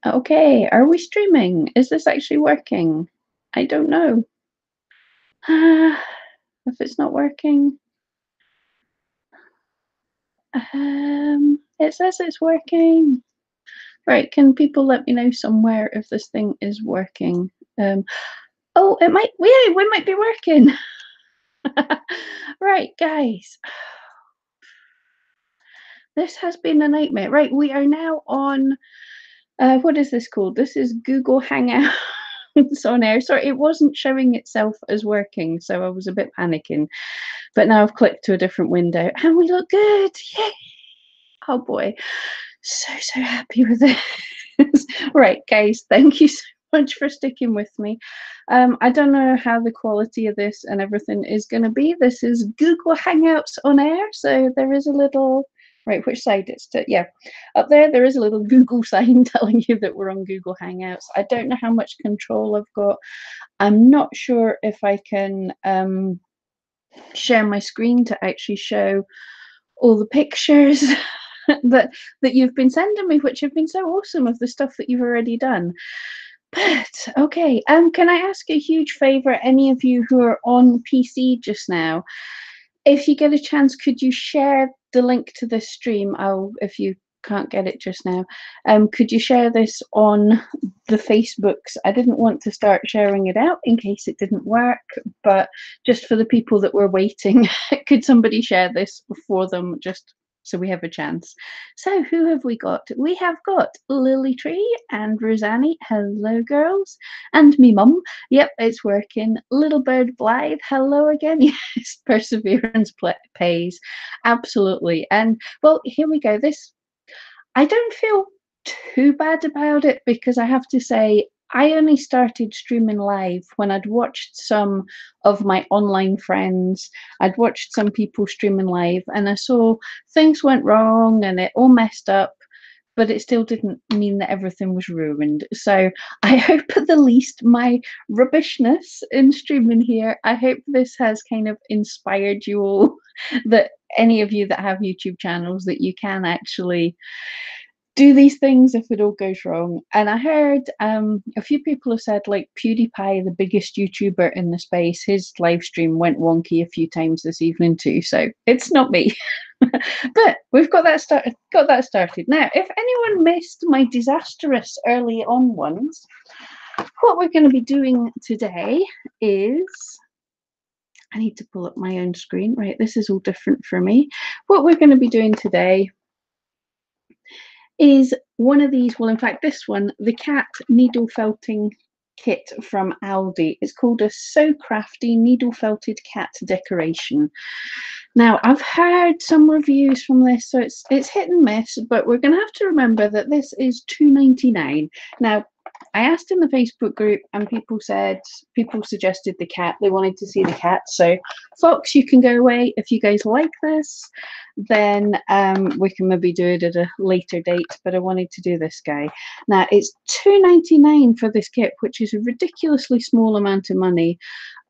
Okay, are we streaming? Is this actually working? I don't know. If it's not working, it says it's working. Right, can people let me know somewhere if this thing is working? Um, oh, it might, yeah, we might be working. Right, guys, this has been a nightmare. Right, we are now on, what is this called? This is Google Hangouts on air. Sorry, it wasn't showing itself as working, so I was a bit panicking. But now I've clicked to a different window and we look good. Yay! Oh boy, so happy with this. Right, guys, thank you so much for sticking with me. I don't know how the quality of this and everything is going to be. This is Google Hangouts on air, so there is a little, right, which side it's to, yeah, up there is a little Google sign telling you that we're on Google Hangouts. I don't know how much control I've got. I'm not sure if I can share my screen to actually show all the pictures that you've been sending me, which have been so awesome, of the stuff that you've already done. But okay, can I ask a huge favor, any of you who are on PC just now, if you get a chance, could you share the link to this stream? If you can't get it just now, could you share this on the Facebooks? I didn't want to start sharing it out in case it didn't work, but just for the people that were waiting, could somebody share this for them, just so we have a chance? So who have we got? We have got Lily Tree and Rosanny. Hello, girls. And me mum. Yep, it's working. Little Bird Blythe. Hello again. Yes, perseverance pays. Absolutely. And well, here we go. I don't feel too bad about it, because I have to say, I only started streaming live when I'd watched some of my online friends. I'd watched some people streaming live and I saw things went wrong and it all messed up, but it still didn't mean that everything was ruined. So I hope at the least my rubbishness in streaming here, I hope this has kind of inspired you all, that any of you that have YouTube channels, that you can actually do these things if it all goes wrong. And I heard a few people have said, like PewDiePie, the biggest YouTuber in the space, his live stream went wonky a few times this evening too. So it's not me. But we've got that started. Now, if anyone missed my disastrous early on ones, what we're going to be doing today is, I need to pull up my own screen. Right, this is all different for me. What we're going to be doing today is one of these, well, in fact, this one, the cat needle felting kit from Aldi. It's called a So Crafty needle felted cat decoration. Now, I've heard some reviews from this, so it's hit and miss, but we're going to have to remember that this is $2.99. Now, I asked in the Facebook group and people suggested the cat. They wanted to see the cat. So Fox, you can go away. If you guys like this, then we can maybe do it at a later date, but I wanted to do this guy. Now, it's $2.99 for this kit, which is a ridiculously small amount of money.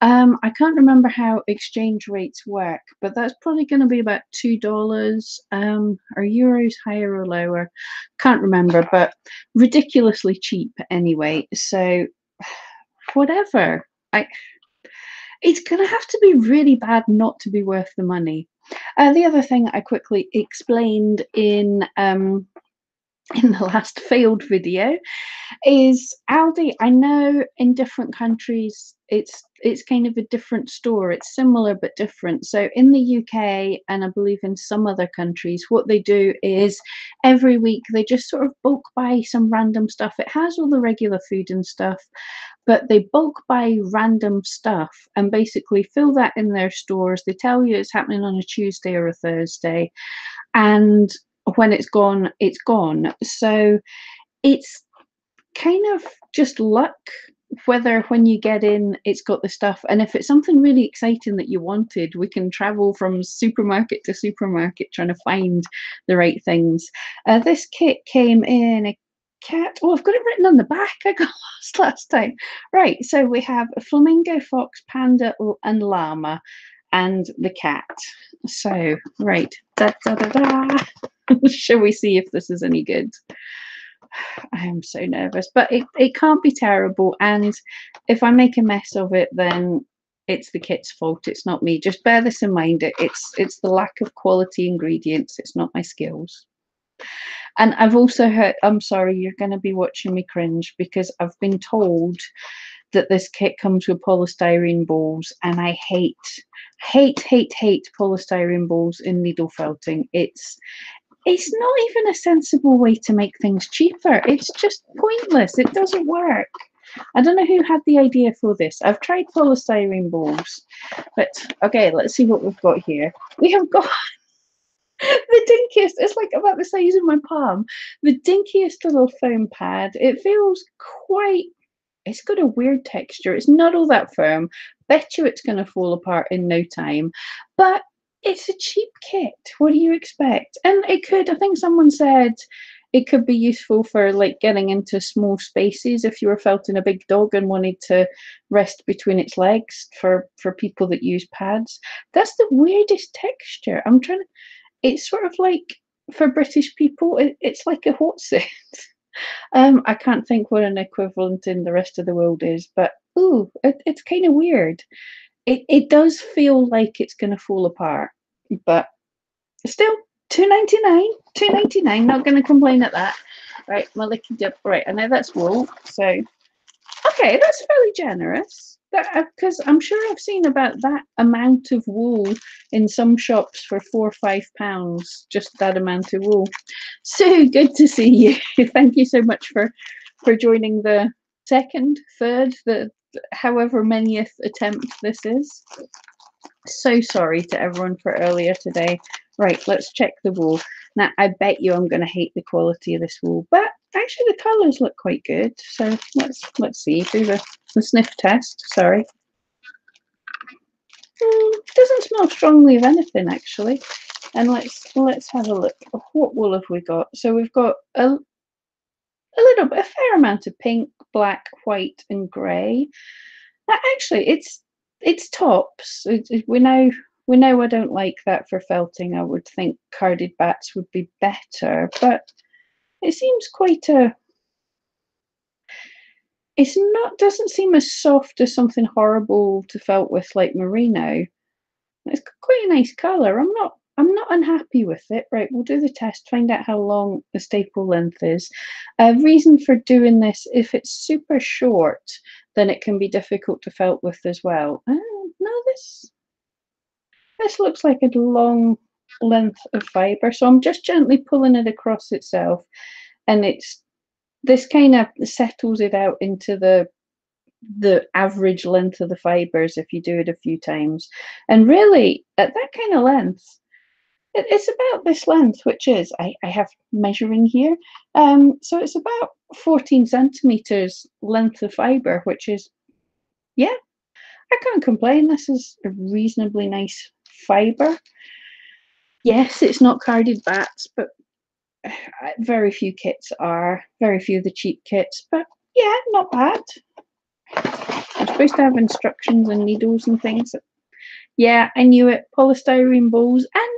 I can't remember how exchange rates work, but that's probably going to be about $2. Are euros higher or lower? Can't remember, but ridiculously cheap anyway. So whatever. It's going to have to be really bad not to be worth the money. The other thing I quickly explained in the last failed video is Aldi. I know in different countries it's kind of a different store. It's similar but different. So in the UK and I believe in some other countries, what they do is every week they just sort of bulk buy some random stuff. It has all the regular food and stuff, but they bulk buy random stuff and basically fill that in their stores. They tell you it's happening on a Tuesday or a Thursday, and when it's gone, it's gone. So it's kind of just luck whether when you get in it's got the stuff, and if it's something really exciting that you wanted, we can travel from supermarket to supermarket trying to find the right things. This kit came in a cat. Oh, I've got it written on the back. I got lost last time. Right, so we have a flamingo, fox, panda and llama and the cat. So right, da da da da. Shall we see if this is any good? I am so nervous, but it can't be terrible. And if I make a mess of it, then it's the kit's fault. It's not me. Just bear this in mind. It's the lack of quality ingredients. It's not my skills. And I've also heard, I'm sorry, you're going to be watching me cringe because I've been told that this kit comes with polystyrene balls, and I hate polystyrene balls in needle felting. It's not even a sensible way to make things cheaper. It's just pointless. It doesn't work. I don't know who had the idea for this. I've tried polystyrene balls, but okay, let's see what we've got here. We have got the dinkiest, it's like about the size of my palm, the dinkiest little foam pad. It feels quite, it's got a weird texture. It's not all that firm. Bet you it's going to fall apart in no time. But it's a cheap kit. What do you expect? And it could, I think someone said it could be useful for like getting into small spaces if you were felting a big dog and wanted to rest between its legs for people that use pads. That's the weirdest texture. I'm trying to, it's sort of like for British people, it's like a what's-it. I can't think what an equivalent in the rest of the world is, but ooh, it's kind of weird. It does feel like it's going to fall apart, but still, £2.99, £2.99. Not going to complain at that. Right, my licky dip. Right, I know that's wool, so okay, that's fairly generous. That because I'm sure I've seen about that amount of wool in some shops for £4 or £5, just that amount of wool. So good to see you. Thank you so much for joining the second, third, the however manyth attempt this is. So sorry to everyone for earlier today. Right, let's check the wool. Now, I bet you I'm going to hate the quality of this wool, but actually the colours look quite good. So let's see, do the sniff test. Sorry. Doesn't smell strongly of anything actually. And let's have a look. What wool have we got? So we've got a little bit, a fair amount of pink, black, white, and grey. Actually, it's tops. We know I don't like that for felting. I would think carded bats would be better, but it seems quite a. It's not, doesn't seem as soft as something horrible to felt with like merino. It's quite a nice colour. I'm not unhappy with it. Right, we'll do the test, find out how long the staple length is. Reason for doing this, if it's super short, then it can be difficult to felt with as well. No, this looks like a long length of fibre. So I'm just gently pulling it across itself, and this kind of settles it out into the average length of the fibres if you do it a few times. And really, at that kind of length, it's about this length, which is, I have measuring here. So it's about 14 centimetres length of fibre, which is, yeah, I can't complain. This is a reasonably nice fibre. Yes, it's not carded bats, but very few kits are, very few of the cheap kits, but yeah, not bad. I'm supposed to have instructions and needles and things. Yeah, I knew it. Polystyrene balls. And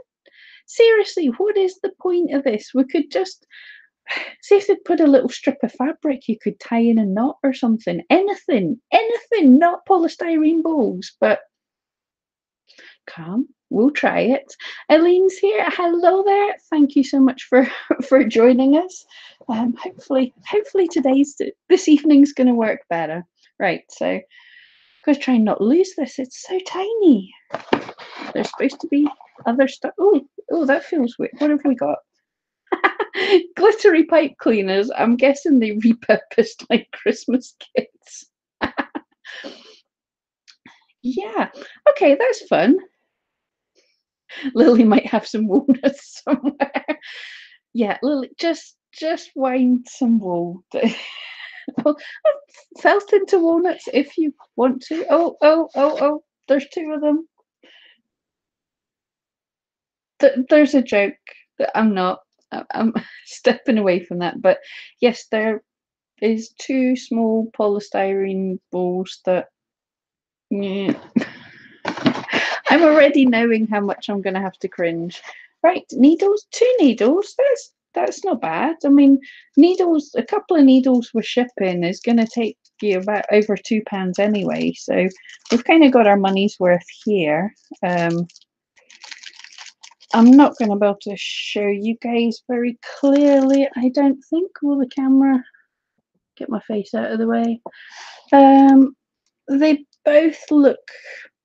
seriously, what is the point of this? We could just see if they put a little strip of fabric you could tie in a knot or something. Anything, not polystyrene balls, but come, we'll try it. Eileen's here. Hello there. Thank you so much for joining us. Hopefully this evening's going to work better. Right, so I'm going to try and not lose this. It's so tiny. There's supposed to be other stuff. Oh, that feels weird. What have we got? Glittery pipe cleaners. I'm guessing they repurposed like Christmas kits. Yeah. Okay, that's fun. Lily might have some walnuts somewhere. Yeah, Lily, just wind some wool. Felt into walnuts if you want to. Oh, there's two of them. There's a joke that I'm stepping away from that, but yes, there is two small polystyrene balls that, yeah. I'm already knowing how much I'm going to have to cringe. Right, needles, two needles. that's not bad. I mean, needles, a couple of needles we're shipping is going to take you about over £2 anyway. So we've kind of got our money's worth here. I'm not going to be able to show you guys very clearly, I don't think. Will the camera get my face out of the way? They both look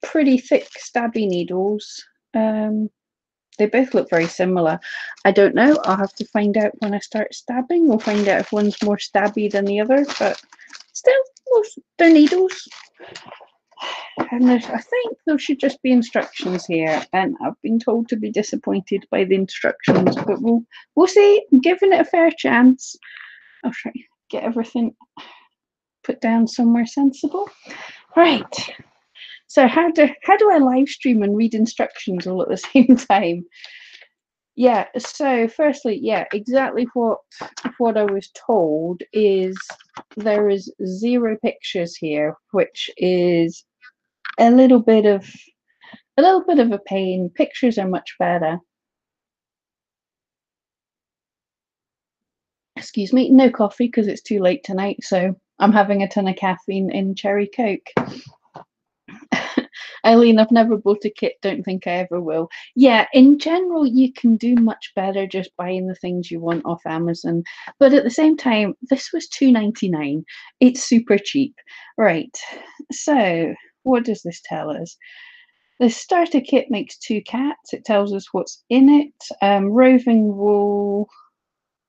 pretty thick, stabby needles. They both look very similar. I don't know. I'll have to find out when I start stabbing. We'll find out if one's more stabby than the other, but still, they're needles. And I think there should just be instructions here, and I've been told to be disappointed by the instructions, but we'll see. I'm giving it a fair chance. I'll try to get everything put down somewhere sensible. Right. So how do I live stream and read instructions all at the same time? Yeah, so firstly, yeah, exactly what I was told is there is 0 pictures here, which is a little bit of a pain. Pictures are much better. Excuse me, no coffee because it's too late tonight, so I'm having a ton of caffeine in cherry Coke. Eileen, I've never bought a kit, don't think I ever will. Yeah, in general, you can do much better just buying the things you want off Amazon. But at the same time, this was £2.99. It's super cheap. Right, so what does this tell us? The starter kit makes 2 cats. It tells us what's in it. Roving wool.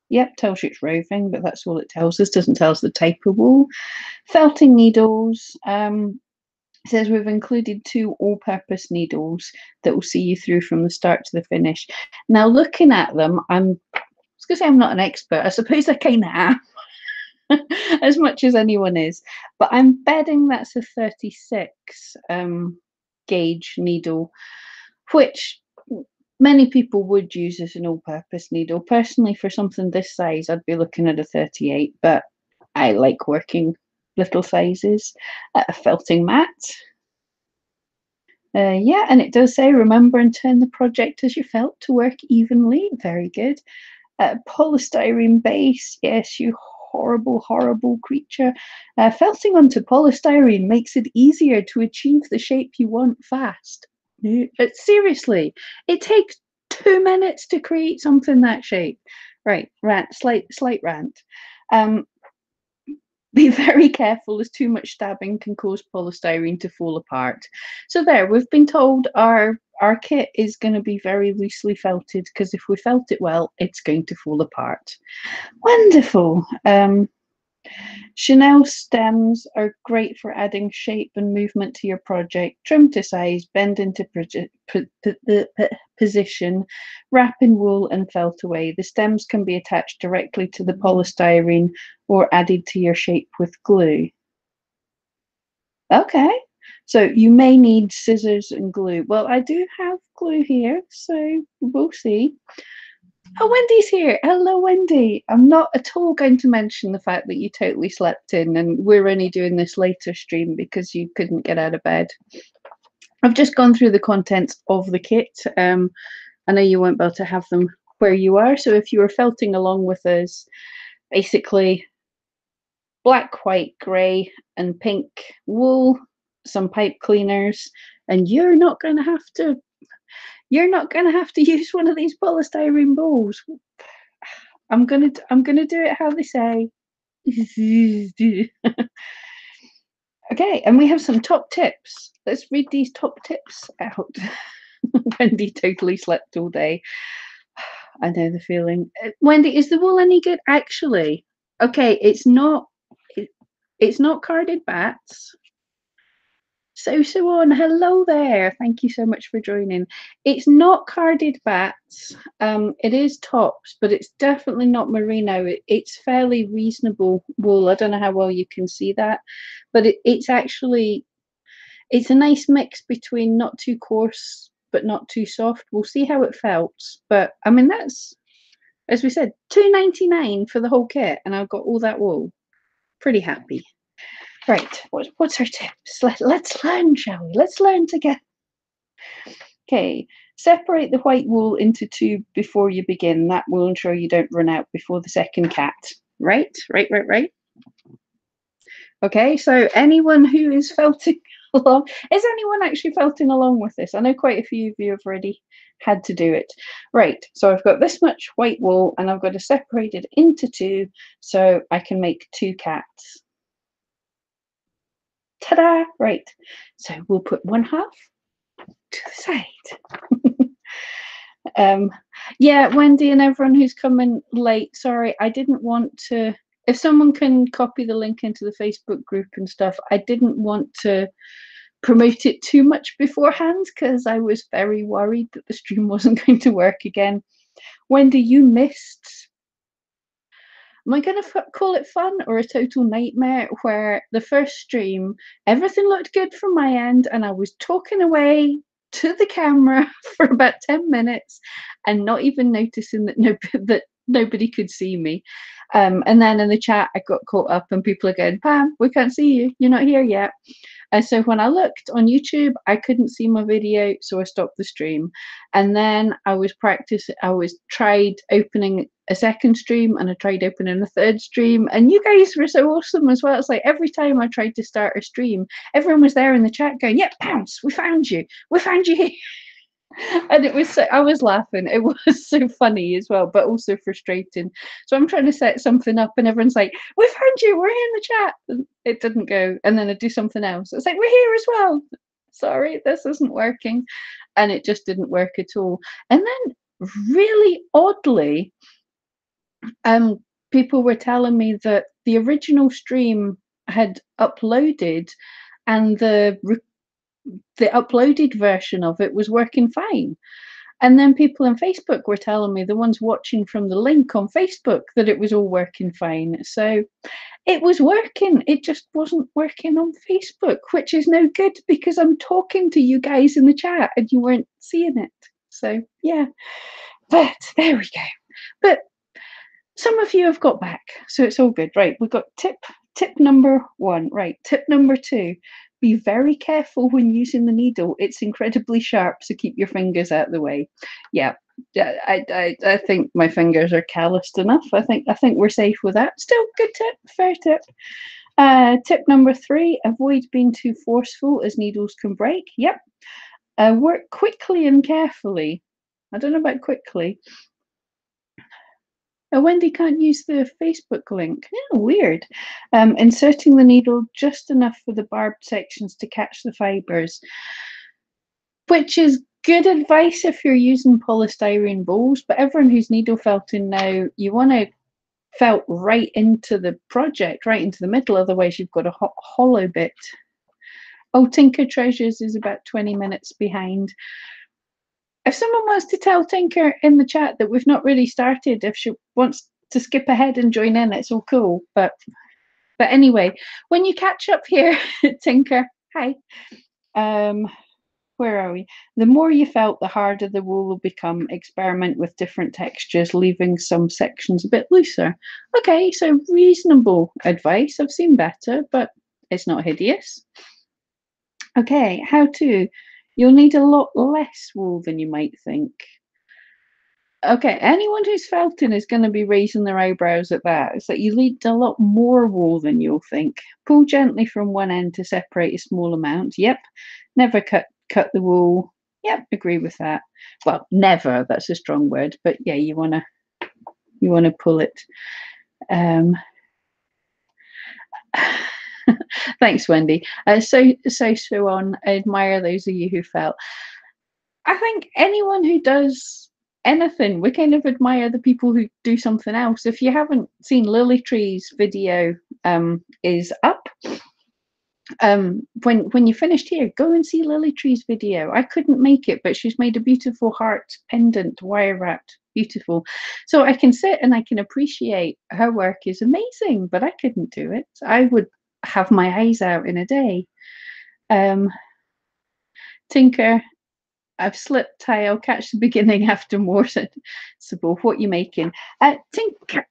Yep, tells you it's roving, but that's all it tells us. Doesn't tell us the type of wool. Felting needles. It says we've included 2 all-purpose needles that will see you through from the start to the finish. Now, looking at them, I was going to say I'm not an expert. I suppose I kind of am, as much as anyone is. But I'm betting that's a 36 gauge needle, which many people would use as an all-purpose needle. Personally, for something this size, I'd be looking at a 38, but I like working little sizes. A felting mat. Yeah, and it does say remember and turn the project as you felt to work evenly. Very good. Polystyrene base. Yes, you horrible, horrible creature. Felting onto polystyrene makes it easier to achieve the shape you want fast. Seriously, it takes 2 minutes to create something that shape. Right, slight rant. Be very careful as too much stabbing can cause polystyrene to fall apart. So there, we've been told our kit is going to be very loosely felted because if we felt it well, it's going to fall apart. Wonderful. Chanel stems are great for adding shape and movement to your project. Trim to size, bend into position, wrap in wool and felt away. The stems can be attached directly to the polystyrene or added to your shape with glue. Okay, so you may need scissors and glue. Well, I do have glue here, so we'll see. Oh, Wendy's here. Hello, Wendy. I'm not at all going to mention the fact that you totally slept in and we're only doing this later stream because you couldn't get out of bed. I've just gone through the contents of the kit. I know you won't be able to have them where you are. So if you were felting along with us, basically black, white, grey and pink wool, some pipe cleaners, and you're not going to have to use one of these polystyrene balls. I'm gonna do it how they say. Okay, and we have some top tips. Let's read these top tips out. Wendy totally slept all day. I know the feeling. Wendy, is the wool any good? Actually, okay, it's not carded bats. So on, hello there. Thank you so much for joining. It's not carded bats. It is tops, but it's definitely not merino. It's fairly reasonable wool. I don't know how well you can see that, but it's a nice mix between not too coarse but not too soft. We'll see how it felts. But I mean, that's, as we said, £2.99 for the whole kit, and I've got all that wool. Pretty happy. Right, what's our tips? Let's learn, shall we? Let's learn together. Okay, Separate the white wool into two before you begin. That will ensure you don't run out before the second cat. Right? Right. Okay, so anyone who is felting along, is anyone actually felting along with this? I know quite a few of you have already had to do it. Right, so I've got this much white wool and I've got to separate it into two so I can make two cats. Ta-da! Right, so we'll put one half to the side. Yeah, Wendy and everyone who's coming late, sorry, I didn't want to, if someone can copy the link into the Facebook group and stuff, I didn't want to promote it too much beforehand because I was very worried that the stream wasn't going to work again. Wendy, you missed, am I going to call it fun or a total nightmare, where the first stream, everything looked good from my end and I was talking away to the camera for about 10 minutes and not even noticing that nobody could see me. And then in the chat, I got caught up and people are going, Pam, we can't see you. You're not here yet. And so when I looked on YouTube, I couldn't see my video, so I stopped the stream. And then I tried opening a second stream and I tried opening a third stream. And you guys were so awesome as well. It's like every time I tried to start a stream, everyone was there in the chat going, yep, Pounce, we found you here. And it was so, I was laughing. It was so funny as well, but also frustrating. So I'm trying to set something up and everyone's like, we found you, we're here in the chat. And it didn't go. And then I do something else. It's like, we're here as well. Sorry, this isn't working. And it just didn't work at all. And then really oddly, people were telling me that the original stream had uploaded and the uploaded version of it was working fine. And then people on Facebook were telling me, the ones watching from the link on Facebook, that it was all working fine. So it was working. It just wasn't working on Facebook, which is no good because I'm talking to you guys in the chat and you weren't seeing it. So yeah, but there we go. But some of you have got back, so it's all good. Right, we've got tip number 1. Right, tip number 2. Be very careful when using the needle. It's incredibly sharp, so keep your fingers out of the way. Yeah, I think my fingers are calloused enough. I think we're safe with that. Still, good tip, fair tip. Tip number 3, avoid being too forceful as needles can break. Yep. Work quickly and carefully. I don't know about quickly. Wendy can't use the Facebook link. Yeah, weird. Inserting the needle just enough for the barbed sections to catch the fibres, which is good advice if you're using polystyrene bowls, but everyone who's needle felting now, you want to felt right into the project, right into the middle, otherwise you've got a hollow bit. Oh, Tinker Treasures is about 20 minutes behind. If someone wants to tell Tinker in the chat that we've not really started, if she wants to skip ahead and join in, it's all cool. But anyway, when you catch up here, Tinker, hi. Where are we? The more you felt, the harder the wool will become. Experiment with different textures, leaving some sections a bit looser. Okay, so reasonable advice. I've seen better, but it's not hideous. Okay, how to? You'll need a lot less wool than you might think. Okay, anyone who's felting is going to be raising their eyebrows at that. It's that you need a lot more wool than you'll think. Pull gently from one end to separate a small amount. Yep. Never cut the wool. Yep, agree with that. Well, never, that's a strong word, but yeah, you wanna pull it. Thanks, Wendy. So on. I admire those of you who felt. I think anyone who does anything, we kind of admire the people who do something else. If you haven't seen Lily Tree's video, is up. When you finished here, go and see Lily Tree's video. I couldn't make it, but she's made a beautiful heart pendant, wire wrapped, beautiful. So I can sit and I can appreciate her work is amazing, but I couldn't do it. I would have my eyes out in a day. Tinker, I've slipped. I'll catch the beginning after more. So what you making? Tinker,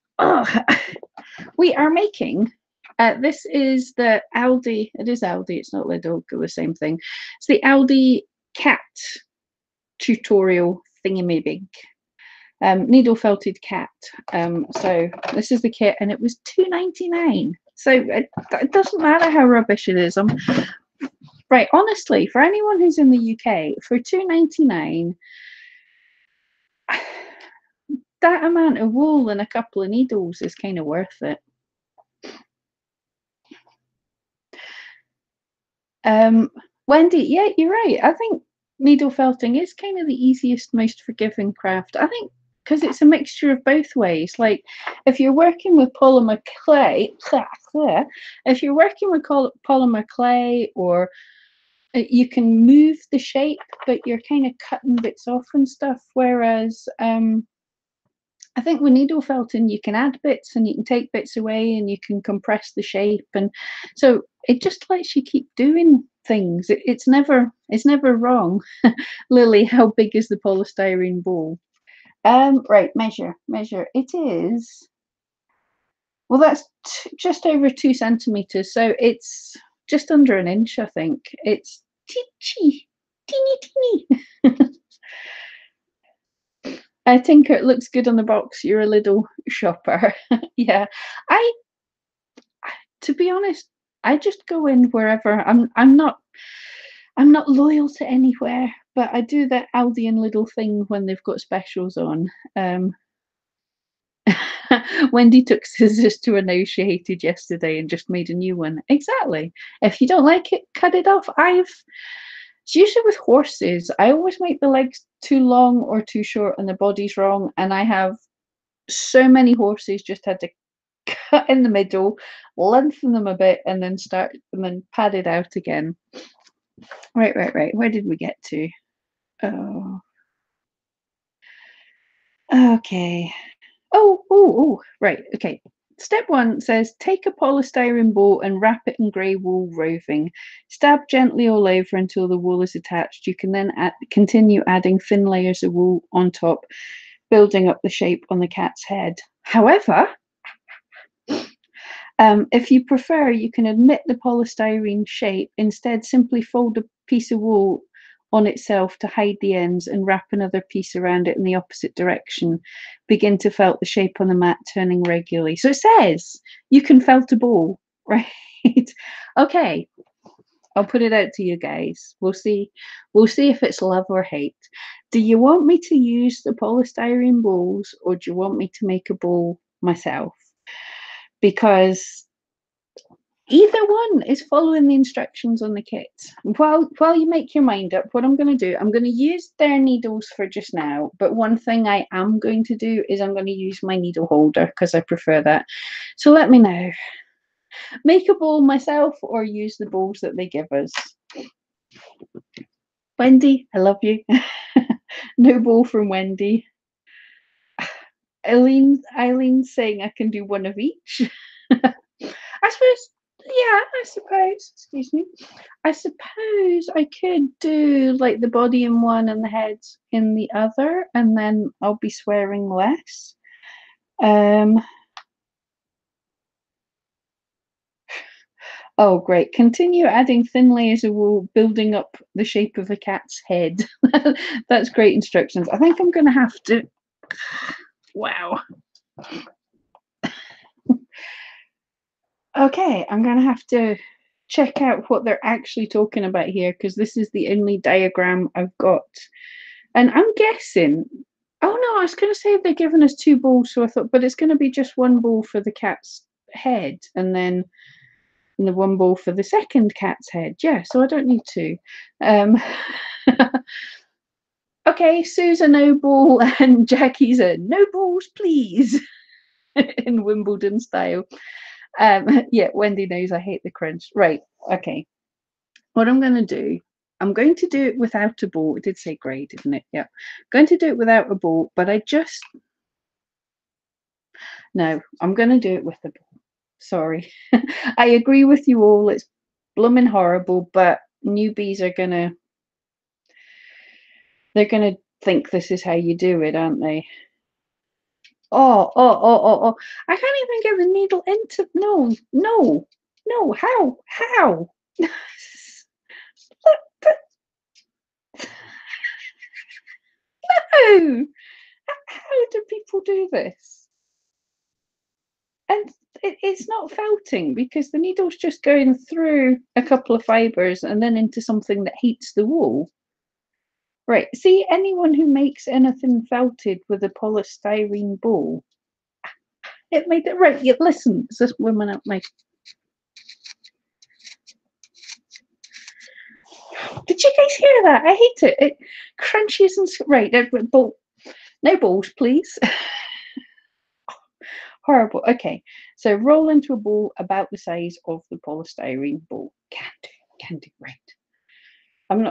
we are making. This is the Aldi. It is Aldi. It's not Lidl. The same thing. It's the Aldi Cat tutorial thingamabig. Needle felted cat. So this is the kit, and it was £2.99. So it doesn't matter how rubbish it is. Right, honestly, for anyone who's in the UK, for £2.99, that amount of wool and a couple of needles is kind of worth it. Wendy, yeah, you're right. I think needle felting is kind of the easiest, most forgiving craft. I think because it's a mixture of both ways. Like if you're working with polymer clay, if you're working with polymer clay, or you can move the shape, but you're kind of cutting bits off and stuff. Whereas I think with needle felting, you can add bits and you can take bits away and you can compress the shape, and so it just lets you keep doing things. It's never wrong. Lily, how big is the polystyrene ball? Right, measure. It is, well, that's just over 2 centimeters, so it's just under an inch, I think. It's teeny. I think it looks good on the box. You're a little shopper. Yeah, I to be honest, I just go in wherever. I'm not loyal to anywhere, but I do that Aldi and Lidl thing when they've got specials on. Wendy took scissors to a nail she hated yesterday and just made a new one. Exactly. If you don't like it, cut it off. It's usually with horses. I always make the legs too long or too short and the body's wrong. And I have so many horses just had to cut in the middle, lengthen them a bit, and then pad it out again. Right. Where did we get to? Oh. Okay. Oh, right. Okay. Step 1 says take a polystyrene ball and wrap it in grey wool roving. Stab gently all over until the wool is attached. You can then continue adding thin layers of wool on top, building up the shape on the cat's head. However, if you prefer, you can omit the polystyrene shape. Instead, simply fold a piece of wool on itself to hide the ends and wrap another piece around it in the opposite direction. Begin to felt the shape on the mat, turning regularly. So it says you can felt a ball, right? Okay, I'll put it out to you guys. We'll see if it's love or hate. Do you want me to use the polystyrene balls, or do you want me to make a ball myself? Because either one is following the instructions on the kit. While you make your mind up, what I'm going to do, I'm going to use their needles for just now, but one thing I am going to do is I'm going to use my needle holder because I prefer that. So let me know. Make a ball myself or use the balls that they give us. Wendy, I love you. No ball from Wendy. Eileen's saying I can do one of each. I suppose, yeah, I suppose, excuse me. I suppose I could do like the body in one and the head in the other, and then I'll be swearing less. Oh, great. Continue adding thin layers of wool, building up the shape of a cat's head. That's great instructions. I think I'm going to have to... Wow. Okay, I'm going to have to check out what they're actually talking about here, because this is the only diagram I've got. And I'm guessing... Oh, no, I was going to say they're giving us 2 balls, so I thought, but it's going to be just 1 ball for the cat's head, and then the 1 ball for the second cat's head. Yeah, so I don't need 2. Okay, Sue's a no ball and Jackie's a no balls, please, in Wimbledon style. Yeah, Wendy knows I hate the crunch. Right, okay. What I'm going to do, I'm going to do it without a ball. It did say grey, didn't it? Yeah. I'm going to do it without a ball, but no, I'm going to do it with a ball. Sorry. I agree with you all. It's blooming horrible, but newbies are they're going to think this is how you do it, aren't they? Oh. I can't even get the needle into, no. How? No! How do people do this? And it's not felting because the needle's just going through a couple of fibres and then into something that heats the wool. Right, see, anyone who makes anything felted with a polystyrene ball, it made it right. Yeah, listen, it's this woman up my. Did you guys hear that? I hate it. It crunches and right. Ball, no balls, please. Horrible. Okay, so roll into a ball about the size of the polystyrene ball. Can do. Right. I'm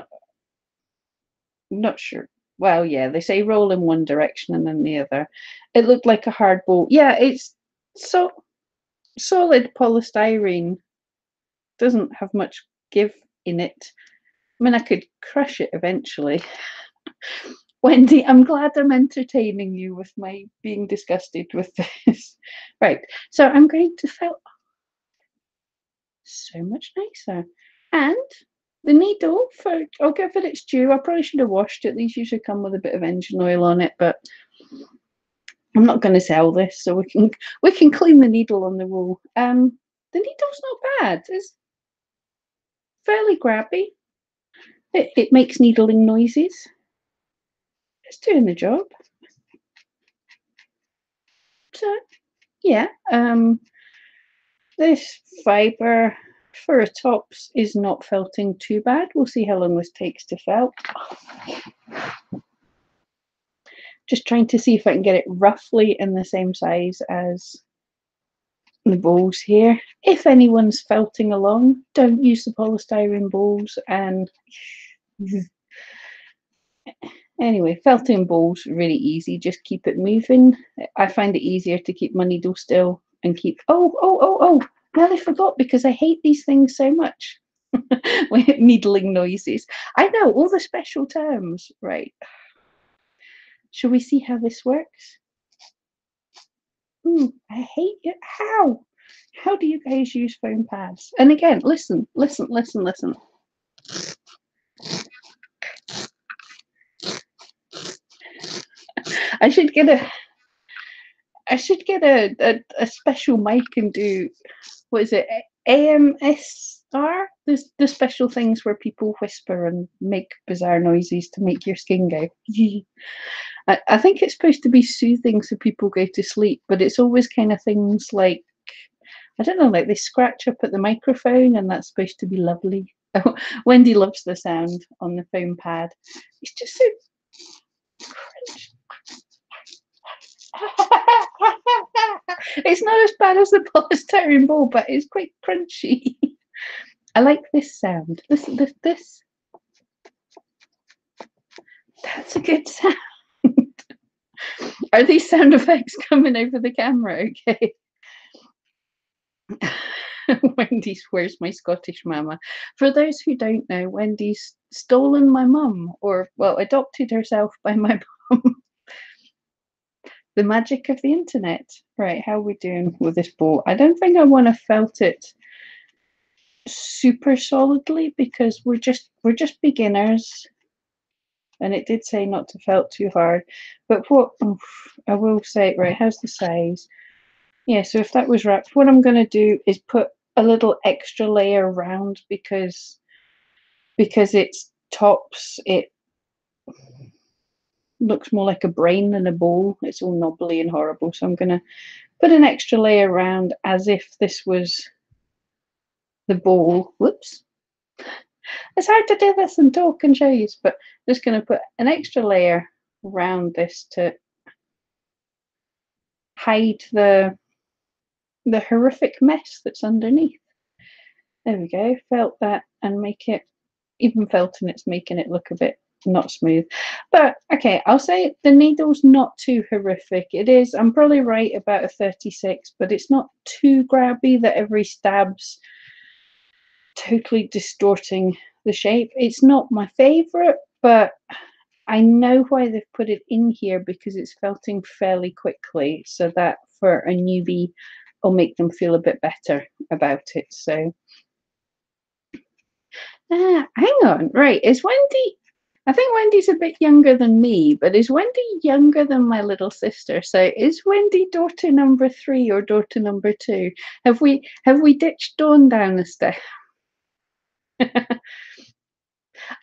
not sure. Well, yeah, they say roll in one direction and then the other. It looked like a hard ball. Yeah, it's so solid polystyrene. Doesn't have much give in it. I mean, I could crush it eventually. Wendy, I'm glad I'm entertaining you with my being disgusted with this. Right, so I'm going to felt so much nicer. And the needle, I'll give it its due. I probably should have washed it. These usually come with a bit of engine oil on it, but I'm not going to sell this, so we can clean the needle on the wool. The needle's not bad. It's fairly grabby. It makes needling noises. It's doing the job. So yeah, this fibre for a tops is not felting too bad. We'll see how long this takes to felt. Just trying to see if I can get it roughly in the same size as the balls here. If anyone's felting along, don't use the polystyrene balls. And anyway, felting balls really easy. Just keep it moving. I find it easier to keep my needle still and keep. Oh! Now I forgot because I hate these things so much. Needling noises. I know all the special terms. Right. Shall we see how this works? I hate it. How? How do you guys use foam pads? And again, listen. I should get a special mic and do, what is it, AMSR? There's the special things where people whisper and make bizarre noises to make your skin go. I think it's supposed to be soothing so people go to sleep, but it's always kind of things like, I don't know, like they scratch up at the microphone and that's supposed to be lovely. Wendy loves the sound on the foam pad. It's just so cringe. It's not as bad as the polystyrene ball, but it's quite crunchy. I like this sound. Listen, this. That's a good sound. Are these sound effects coming over the camera? Okay. Wendy's Where's My Scottish Mama? For those who don't know, Wendy's stolen my mum, or, well, adopted herself by my mum. The magic of the internet. Right, how are we doing with this ball? I don't think I want to felt it super solidly because we're just beginners. And it did say not to felt too hard. But what I will say, right, how's the size? Yeah, so if that was wrapped, what I'm going to do is put a little extra layer around because it's tops, it looks more like a brain than a ball. It's all knobbly and horrible. So I'm going to put an extra layer around as if this was the ball. Whoops. It's hard to do this and talk and show you, but I'm just going to put an extra layer around this to hide the horrific mess that's underneath. There we go. Felt that and make it, even felting it's making it look a bit not smooth. But okay, I'll say the needle's not too horrific. It is, I'm probably right about a 36, but it's not too grabby that every stab's totally distorting the shape. It's not my favorite, but I know why they've put it in here because it's felting fairly quickly, so that for a newbie will make them feel a bit better about it. So hang on, right, is Wendy I think Wendy's a bit younger than me, but is Wendy younger than my little sister? So is Wendy daughter number 3 or daughter number 2? Have we ditched Dawn down the stairs?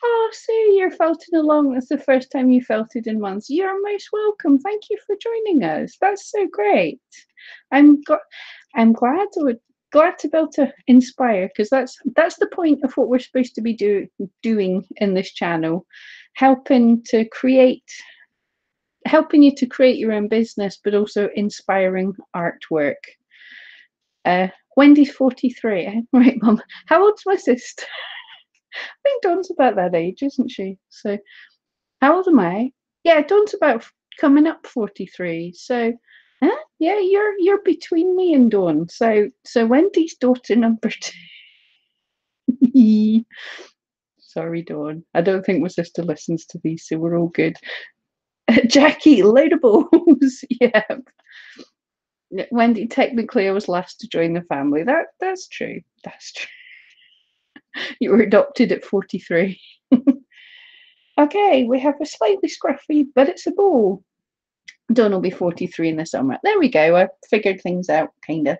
Oh, Sue, you're felting along. That's the first time you felted in months. You're most welcome. Thank you for joining us. That's so great. I'm I'm glad to be able to inspire, because that's the point of what we're supposed to be doing in this channel, helping you to create your own business, but also inspiring artwork. Wendy's 43. Right, Mum. How old's my sister? I think Dawn's about that age, isn't she? So how old am I? Yeah, Dawn's about coming up 43. So yeah, you're between me and Dawn. So Wendy's daughter number 2. Sorry, Dawn. I don't think my sister listens to these, so we're all good. Jackie, loadables. Yeah. Wendy, technically I was last to join the family. That's true. That's true. You were adopted at 43. Okay, we have a slightly scruffy, but it's a ball. Dawn will be 43 in the summer. There we go. I figured things out, kind of.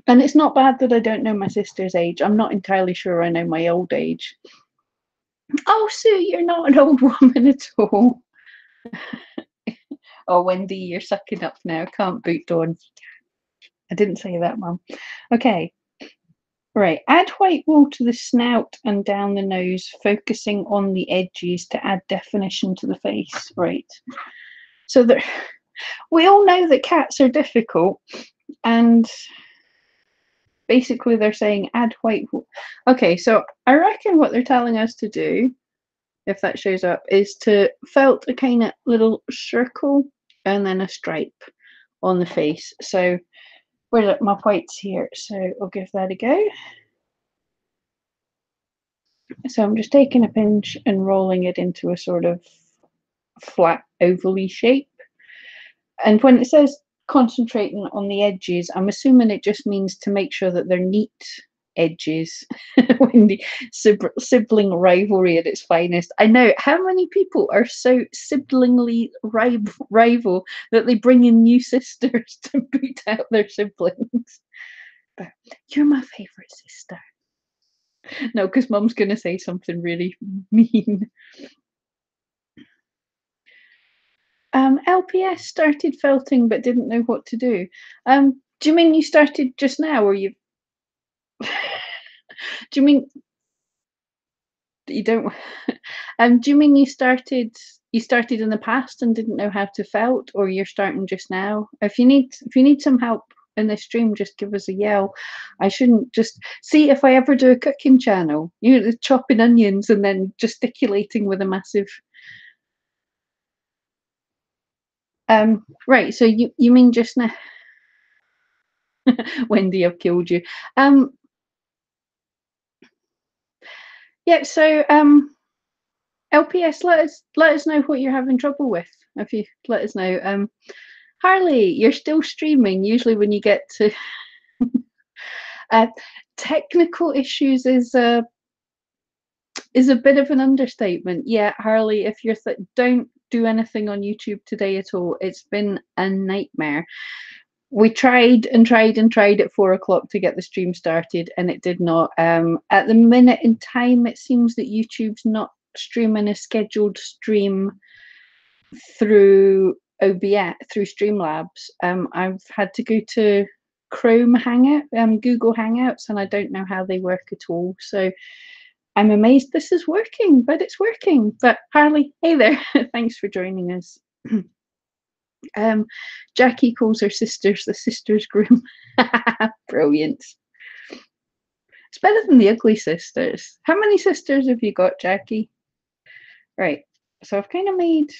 And it's not bad that I don't know my sister's age. I'm not entirely sure I know my old age. Oh, Sue, you're not an old woman at all. Oh, Wendy, you're sucking up now. Can't boot Dawn. I didn't say that, Mum. Okay. Right. Add white wool to the snout and down the nose, focusing on the edges to add definition to the face. Right. So we all know that cats are difficult, and basically they're saying add white wool. Okay, so I reckon what they're telling us to do, if that shows up, is to felt a kind of little circle and then a stripe on the face. So where's my whites here? So I'll give that a go. So I'm just taking a pinch and rolling it into a sort of flat ovally shape. And when it says concentrating on the edges, I'm assuming it just means to make sure that they're neat edges. When the sibling rivalry at its finest. I know, how many people are so siblingly rival that they bring in new sisters to boot out their siblings? But you're my favourite sister. No, because Mum's going to say something really mean. LPS started felting but didn't know what to do. Do you mean you started just now, or you? Do you mean you don't? Do you mean you started? You started in the past and didn't know how to felt, or you're starting just now? If you need some help in this stream, just give us a yell. I shouldn't just see if I ever do a cooking channel. You know, chopping onions and then gesticulating with a massive. Right. So you mean just now? Wendy, I've killed you. Yeah, so LPS, let us know what you're having trouble with. If you let us know. Harley, you're still streaming. Usually when you get to technical issues is a bit of an understatement. Yeah, Harley, if you're don't do anything on YouTube today at all. It's been a nightmare. We tried and tried and tried at 4 o'clock to get the stream started, and it did not. At the minute in time, it seems that YouTube's not streaming a scheduled stream through OBS, through Streamlabs. I've had to go to Chrome Hangout, Google Hangouts, and I don't know how they work at all. So I'm amazed this is working, but it's working. But Harley, hey there, thanks for joining us. Jackie calls her sisters the sisters groom. Brilliant. It's better than the ugly sisters. How many sisters have you got, Jackie? Right. So I've kind of made.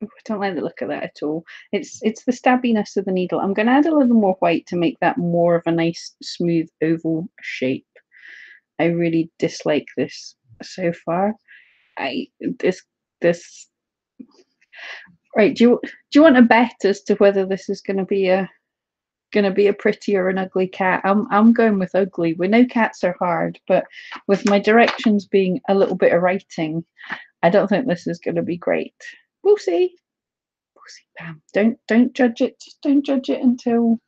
I don't like the look of that at all. It's the stabbiness of the needle. I'm going to add a little more white to make that more of a nice, smooth oval shape. I really dislike this so far. This. Right. Do you want a bet as to whether this is going to be a gonna be a pretty or an ugly cat. I'm going with ugly. We know cats are hard, but with my directions being a little bit of writing, I don't think this is gonna be great. We'll see. We'll see, Pam. Don't judge it. Don't judge it until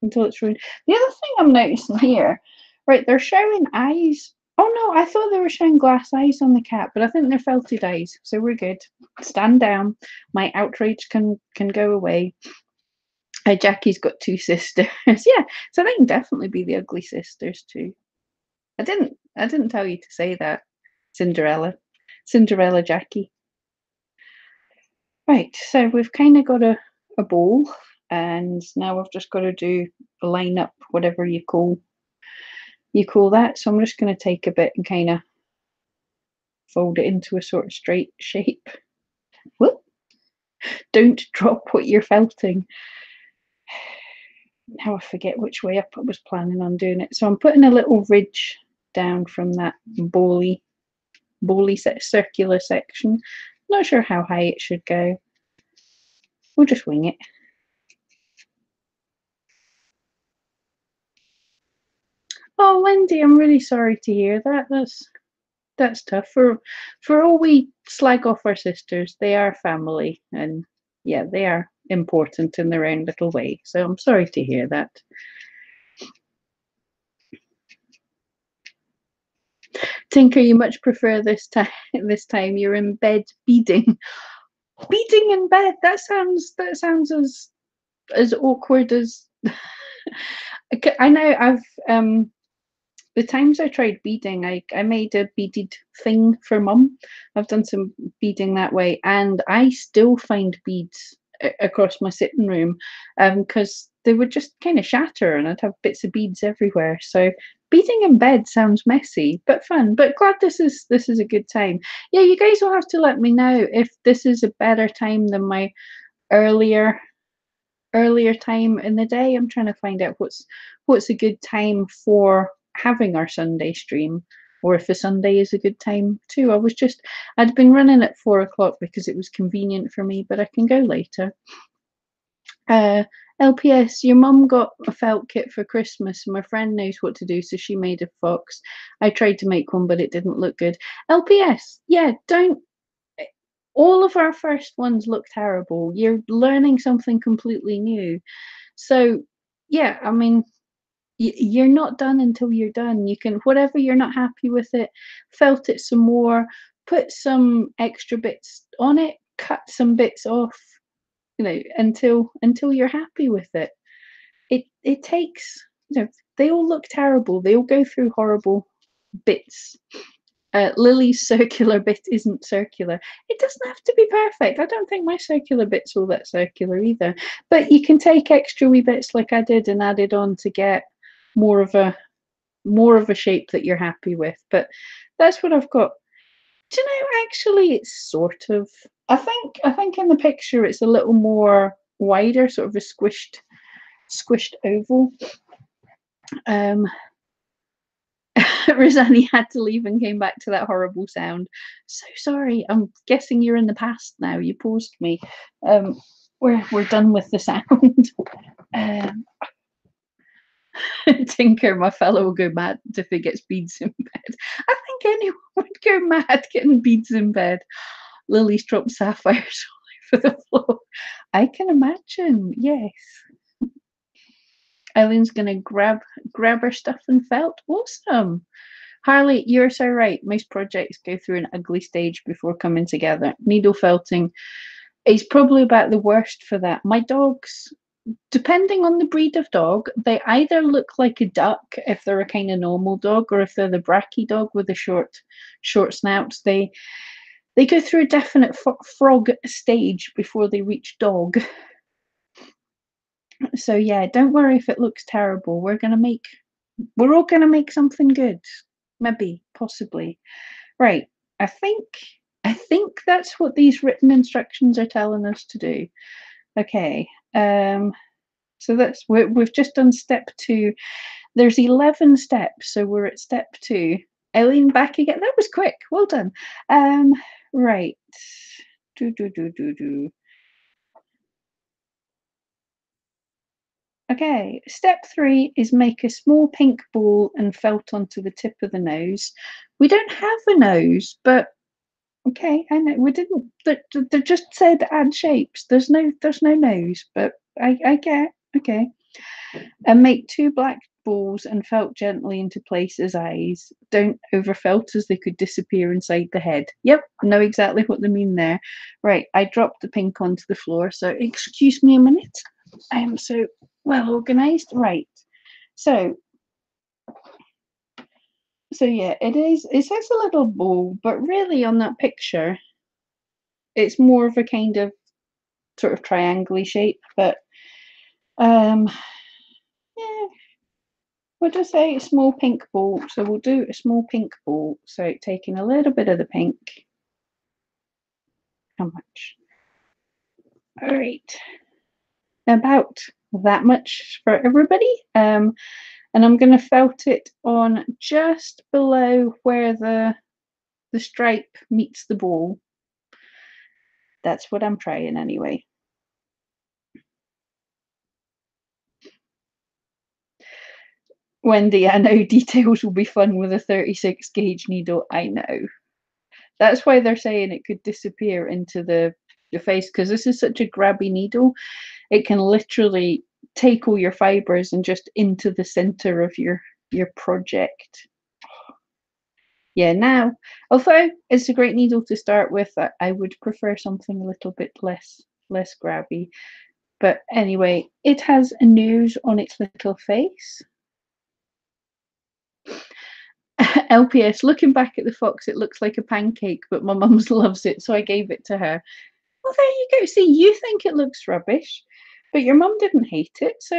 it's ruined. The other thing I'm noticing here, right, they're showing eyes. Oh no, I thought they were showing glass eyes on the cat, but I think they're felted eyes, so we're good. Stand down. My outrage can go away. Jackie's got two sisters. Yeah, so they can definitely be the ugly sisters too. I didn't tell you to say that. Cinderella Jackie. Right, so we've kind of got a bowl, and now we've just got to do line up whatever you call that. So I'm just going to take a bit and kind of fold it into a sort of straight shape. Whoop. Don't drop what you're felting. Now I forget which way up I was planning on doing it. So I'm putting a little ridge down from that bowly circular section. Not sure how high it should go. We'll just wing it. Oh, Wendy, I'm really sorry to hear that. That's tough. For all we slag off our sisters, they are family, and yeah, they are important in their own little way. So I'm sorry to hear that. Tinker, you much prefer this time. This time you're in bed beading, beading in bed. That sounds as awkward as. I know the times I tried beading, I made a beaded thing for mum. I've done some beading that way, and I still find beads across my sitting room because they would just kind of shatter and I'd have bits of beads everywhere. So beading in bed sounds messy but fun. But glad this is a good time. Yeah, you guys will have to let me know if this is a better time than my earlier time in the day. I'm trying to find out what's a good time for having our Sunday stream, or if a Sunday is a good time too. I'd been running at 4 o'clock because it was convenient for me, but I can go later. LPS, your mum got a felt kit for Christmas and my friend knows what to do, so she made a fox. I tried to make one, but it didn't look good. LPS, yeah, don't. All of our first ones look terrible. You're learning something completely new. So, yeah, I mean, you're not done until you're done. You can, whatever you're not happy with it, felt it some more, put some extra bits on it, cut some bits off, until you're happy with it. It takes, they all look terrible. They all go through horrible bits. Lily's circular bit isn't circular. It doesn't have to be perfect. I don't think my circular bit's all that circular either. But you can take extra wee bits like I did and add it on to get more of a shape that you're happy with. But that's what I've got. Do you know, actually it's sort of, I think in the picture it's a little more wider, sort of a squished oval. Rosani had to leave and came back to that horrible sound. So sorry. I'm guessing you're in the past now. You paused me. We're done with the sound. Tinker, my fellow, will go mad if he gets beads in bed. I think anyone would go mad getting beads in bed. Lily's dropped sapphires all over the floor. I can imagine. Yes. Eileen's gonna grab her stuff and felt. Awesome. Harley, you're so right. Most projects go through an ugly stage before coming together. Needle felting is probably about the worst for that. My dogs, depending on the breed of dog, they either look like a duck if they're a kind of normal dog, or if they're the bracky dog with the short snouts, they go through a definite frog stage before they reach dog. So yeah, don't worry if it looks terrible. We're all gonna make something good. Maybe, possibly. Right. I think that's what these written instructions are telling us to do. Okay. So we've just done step 2. There's 11 steps, so we're at step 2. Eileen, back again. That was quick. Well done. Right. Do. Okay, step 3 is make a small pink ball and felt onto the tip of the nose. We don't have a nose, but okay, I know we didn't. They just said add shapes. There's no nose, but I get okay. And make two black balls and felt gently into place as eyes. Don't overfelt as they could disappear inside the head. Yep, know exactly what they mean there. Right, I dropped the pink onto the floor, so excuse me a minute. I am so well organized. Right. So yeah, it is. It says a little ball, but really on that picture, it's more of a kind of sort of triangle shape. But um, yeah, we'll just say a small pink ball. So we'll do a small pink ball. So taking a little bit of the pink. How much? All right, about that much for everybody. And I'm going to felt it on just below where the stripe meets the ball. That's what I'm trying anyway. Wendy, I know details will be fun with a 36 gauge needle. I know. That's why they're saying it could disappear into the face, because this is such a grabby needle. It can literally take all your fibers and just into the center of your project. Yeah, now, although it's a great needle to start with, I would prefer something a little bit less grabby. But anyway, it has a nose on its little face. LPS, looking back at the fox, it looks like a pancake, but my mum's loves it, so I gave it to her. Well, there you go. See, you think it looks rubbish, but your mum didn't hate it, so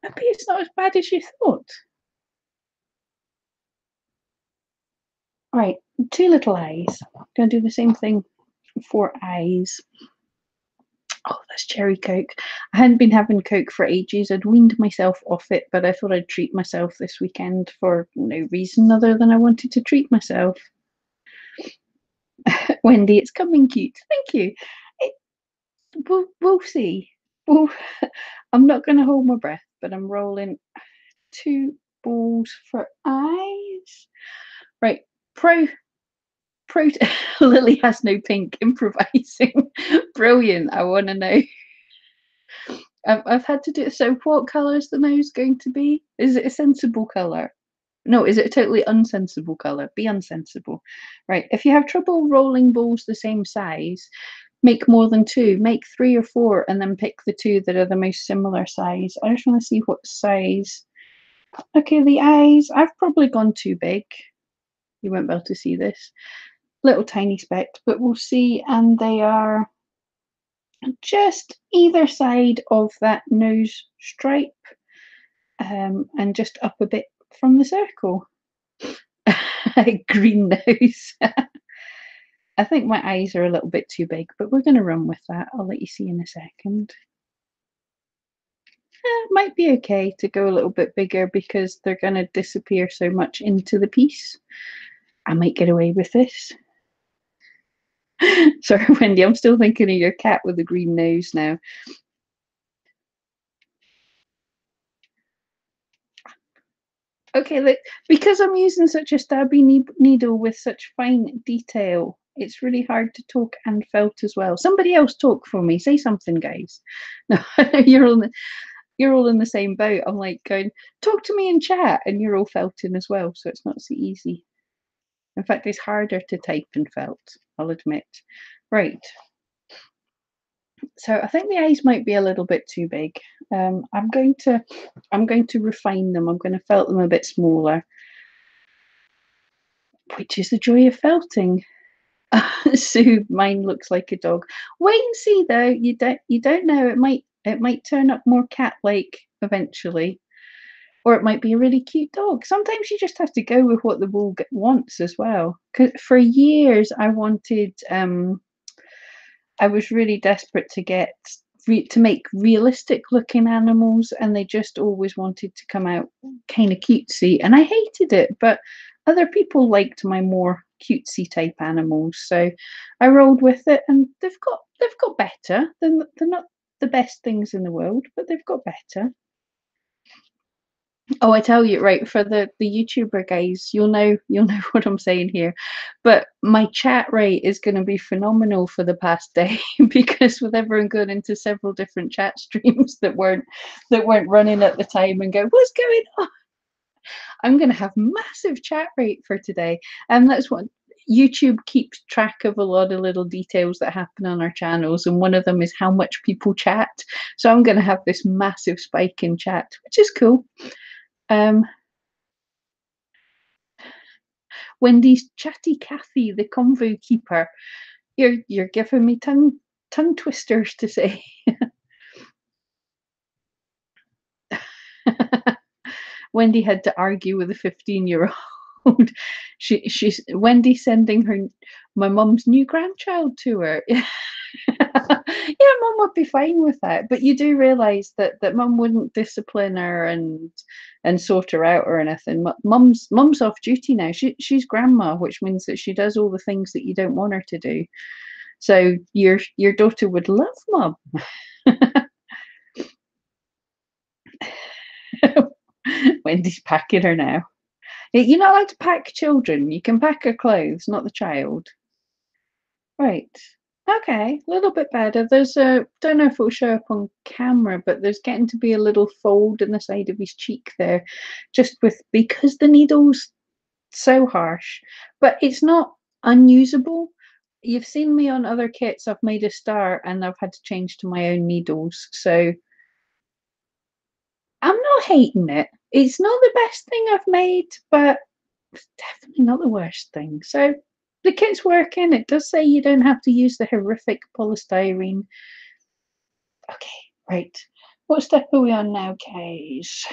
maybe it's not as bad as you thought. Right, two little eyes. I'm going to do the same thing for eyes. Oh, that's cherry Coke. I hadn't been having Coke for ages. I'd weaned myself off it, but I thought I'd treat myself this weekend for no reason other than I wanted to treat myself. Wendy, it's coming cute. Thank you. It, we'll see. We'll, I'm not going to hold my breath, but I'm rolling two balls for eyes. Right. Pro Pro Lily has no pink, improvising. Brilliant. I want to know. I've had to do it. So what colour is the nose going to be? Is it a sensible colour? No, is it a totally unsensible colour? Be unsensible. Right. If you have trouble rolling balls the same size, make more than two. Make 3 or 4 and then pick the 2 that are the most similar size. I just want to see what size. Okay, the eyes. I've probably gone too big. You won't be able to see this. Little tiny speck, but we'll see. And they are just either side of that nose stripe, and just up a bit from the circle. Green nose. I think my eyes are a little bit too big, but we're going to run with that. I'll let you see in a second. It might be okay to go a little bit bigger because they're going to disappear so much into the piece. I might get away with this. Sorry, Wendy, I'm still thinking of your cat with the green nose now. Okay, look, because I'm using such a stabby needle with such fine detail, it's really hard to talk and felt as well. Somebody else talk for me. Say something, guys. No, you're all in the same boat. I'm like going, talk to me in chat, and you're all felting as well, so it's not so easy. In fact, it's harder to type and felt, I'll admit. Right. So I think the eyes might be a little bit too big. I'm going to refine them. I'm going to felt them a bit smaller, which is the joy of felting. Sue, mine looks like a dog. Wait and see though. You don't know. It might turn up more cat-like eventually, or it might be a really cute dog. Sometimes you just have to go with what the wall wants as well. Because for years I wanted. I was really desperate to get to make realistic looking animals, and they just always wanted to come out kind of cutesy, and I hated it. But other people liked my more cutesy type animals, so I rolled with it, and they've got better. They're not the best things in the world, but they've got better. Oh, I tell you, right, for the YouTuber guys, you'll know what I'm saying here. But my chat rate is gonna be phenomenal for the past day because with everyone going into several different chat streams that weren't running at the time and go, "What's going on?" I'm gonna have massive chat rate for today. And that's what YouTube keeps track of, a lot of little details that happen on our channels, and one of them is how much people chat. So I'm gonna have this massive spike in chat, which is cool. Um, Wendy's chatty Cathy, the convo keeper. You're giving me tongue twisters to say. Wendy had to argue with a 15-year-old. She's Wendy sending her my mum's new grandchild to her. Yeah, mum would be fine with that. But you do realise that mum wouldn't discipline her and sort her out or anything. Mum's off duty now. She's grandma, which means that she does all the things that you don't want her to do. So your daughter would love mum. Wendy's packing her now. You're not allowed to pack children. You can pack her clothes, not the child. Right. Okay, a little bit better. There's a, don't know if it'll show up on camera, but there's getting to be a little fold in the side of his cheek there, just with, because the needle's so harsh, but it's not unusable. You've seen me on other kits. I've made a star and I've had to change to my own needles. So I'm not hating it. It's not the best thing I've made, but it's definitely not the worst thing. So the kit's working. It does say you don't have to use the horrific polystyrene. Okay, right. What step are we on now, guys?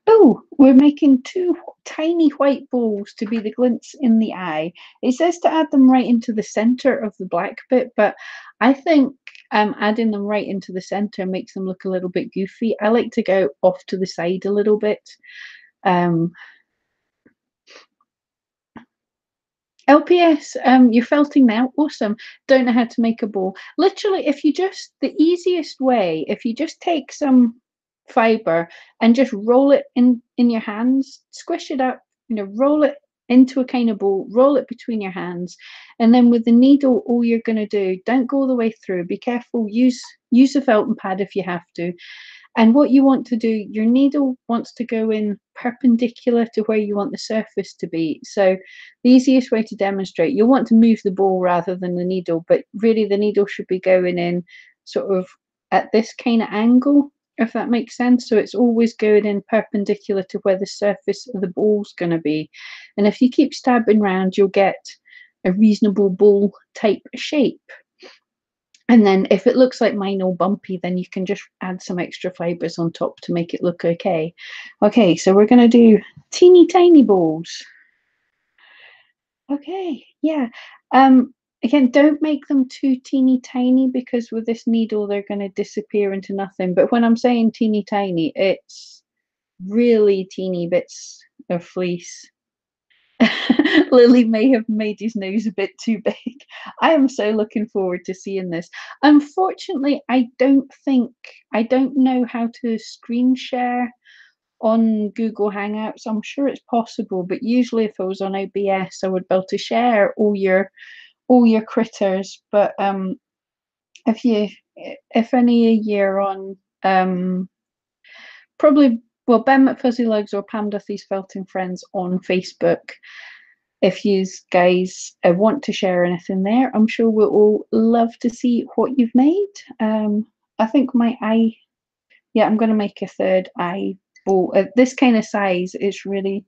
Oh, we're making two tiny white balls to be the glints in the eye. It says to add them right into the center of the black bit, but I think adding them right into the center makes them look a little bit goofy. I like to go off to the side a little bit. Um, LPS, you're felting now. Awesome. Don't know how to make a ball. Literally, if you just, the easiest way, if you just take some fiber and just roll it in your hands, squish it up, roll it into a kind of ball, roll it between your hands, and then with the needle, all you're going to do, don't go all the way through. Be careful. Use a felting pad if you have to. And what you want to do, your needle wants to go in perpendicular to where you want the surface to be. So the easiest way to demonstrate, you'll want to move the ball rather than the needle, but really the needle should be going in sort of at this kind of angle, if that makes sense. So it's always going in perpendicular to where the surface of the ball's going to be. And if you keep stabbing round, you'll get a reasonable ball type shape. And then if it looks like mine all bumpy, then you can just add some extra fibers on top to make it look okay. Okay, so we're going to do teeny tiny balls. Okay, yeah. Again, don't make them too teeny tiny because with this needle, they're going to disappear into nothing. But when I'm saying teeny tiny, it's really teeny bits of fleece. Lily may have made his nose a bit too big. I am so looking forward to seeing this. Unfortunately, I don't know how to screen share on Google Hangouts. I'm sure it's possible, but usually if I was on OBS, I would be able to share all your critters. But if any of you are on probably, well, Ben McFuzzylegs or Pam Duthie's Felting Friends on Facebook. If you guys want to share anything there, I'm sure we'll all love to see what you've made. I think my eye, yeah, I'm going to make a third eye ball. This kind of size, it's really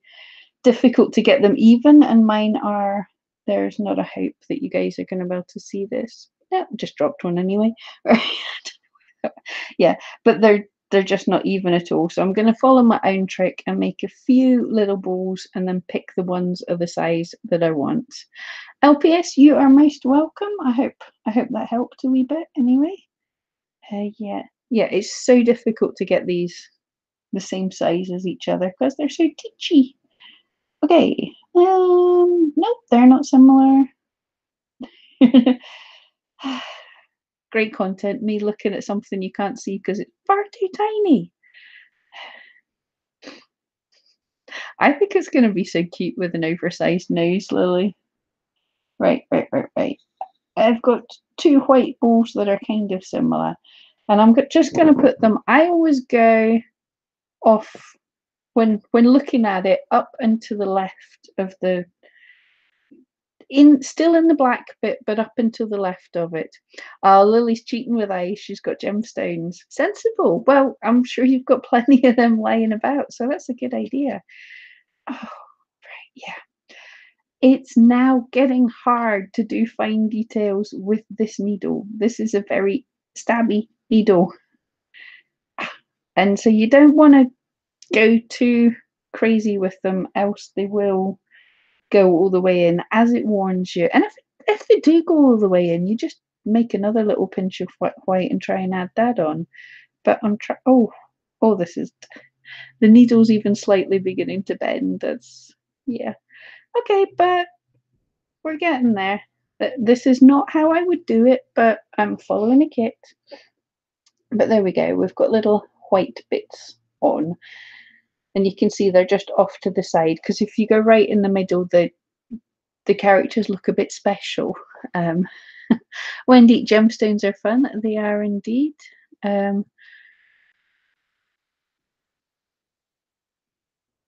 difficult to get them even, and mine are, there's not a hope that you guys are going to be able to see this. Yeah, just dropped one anyway. Yeah, but they're just not even at all. So I'm going to follow my own trick and make a few little balls and then pick the ones of the size that I want. LPS, you are most welcome. I hope that helped a wee bit anyway. Yeah, it's so difficult to get these the same size as each other because they're so teachy. Okay, nope, they're not similar. great content, me looking at something you can't see because it's far too tiny. I think it's going to be so cute with an oversized nose, Lily. Right, right, right, right. I've got two white balls that are kind of similar, and I'm just going to put them. I always go off when looking at it up and to the left of the still in the black bit, but up and to the left of it. Oh, Lily's cheating with eyes. She's got gemstones. Sensible. Well, I'm sure you've got plenty of them lying about, so that's a good idea. Oh, right, yeah. It's now getting hard to do fine details with this needle. This is a very stabby needle. And so you don't want to go too crazy with them, else they will go all the way in, as it warns you. And if they do go all the way in, you just make another little pinch of white and try and add that on. But I'm oh, this is, the needle's even slightly beginning to bend. That's, yeah. Okay, but we're getting there. This is not how I would do it, but I'm following a kit. But there we go. We've got little white bits on, and you can see they're just off to the side, because if you go right in the middle, the characters look a bit special. Um, Wendy, gemstones are fun. They are indeed.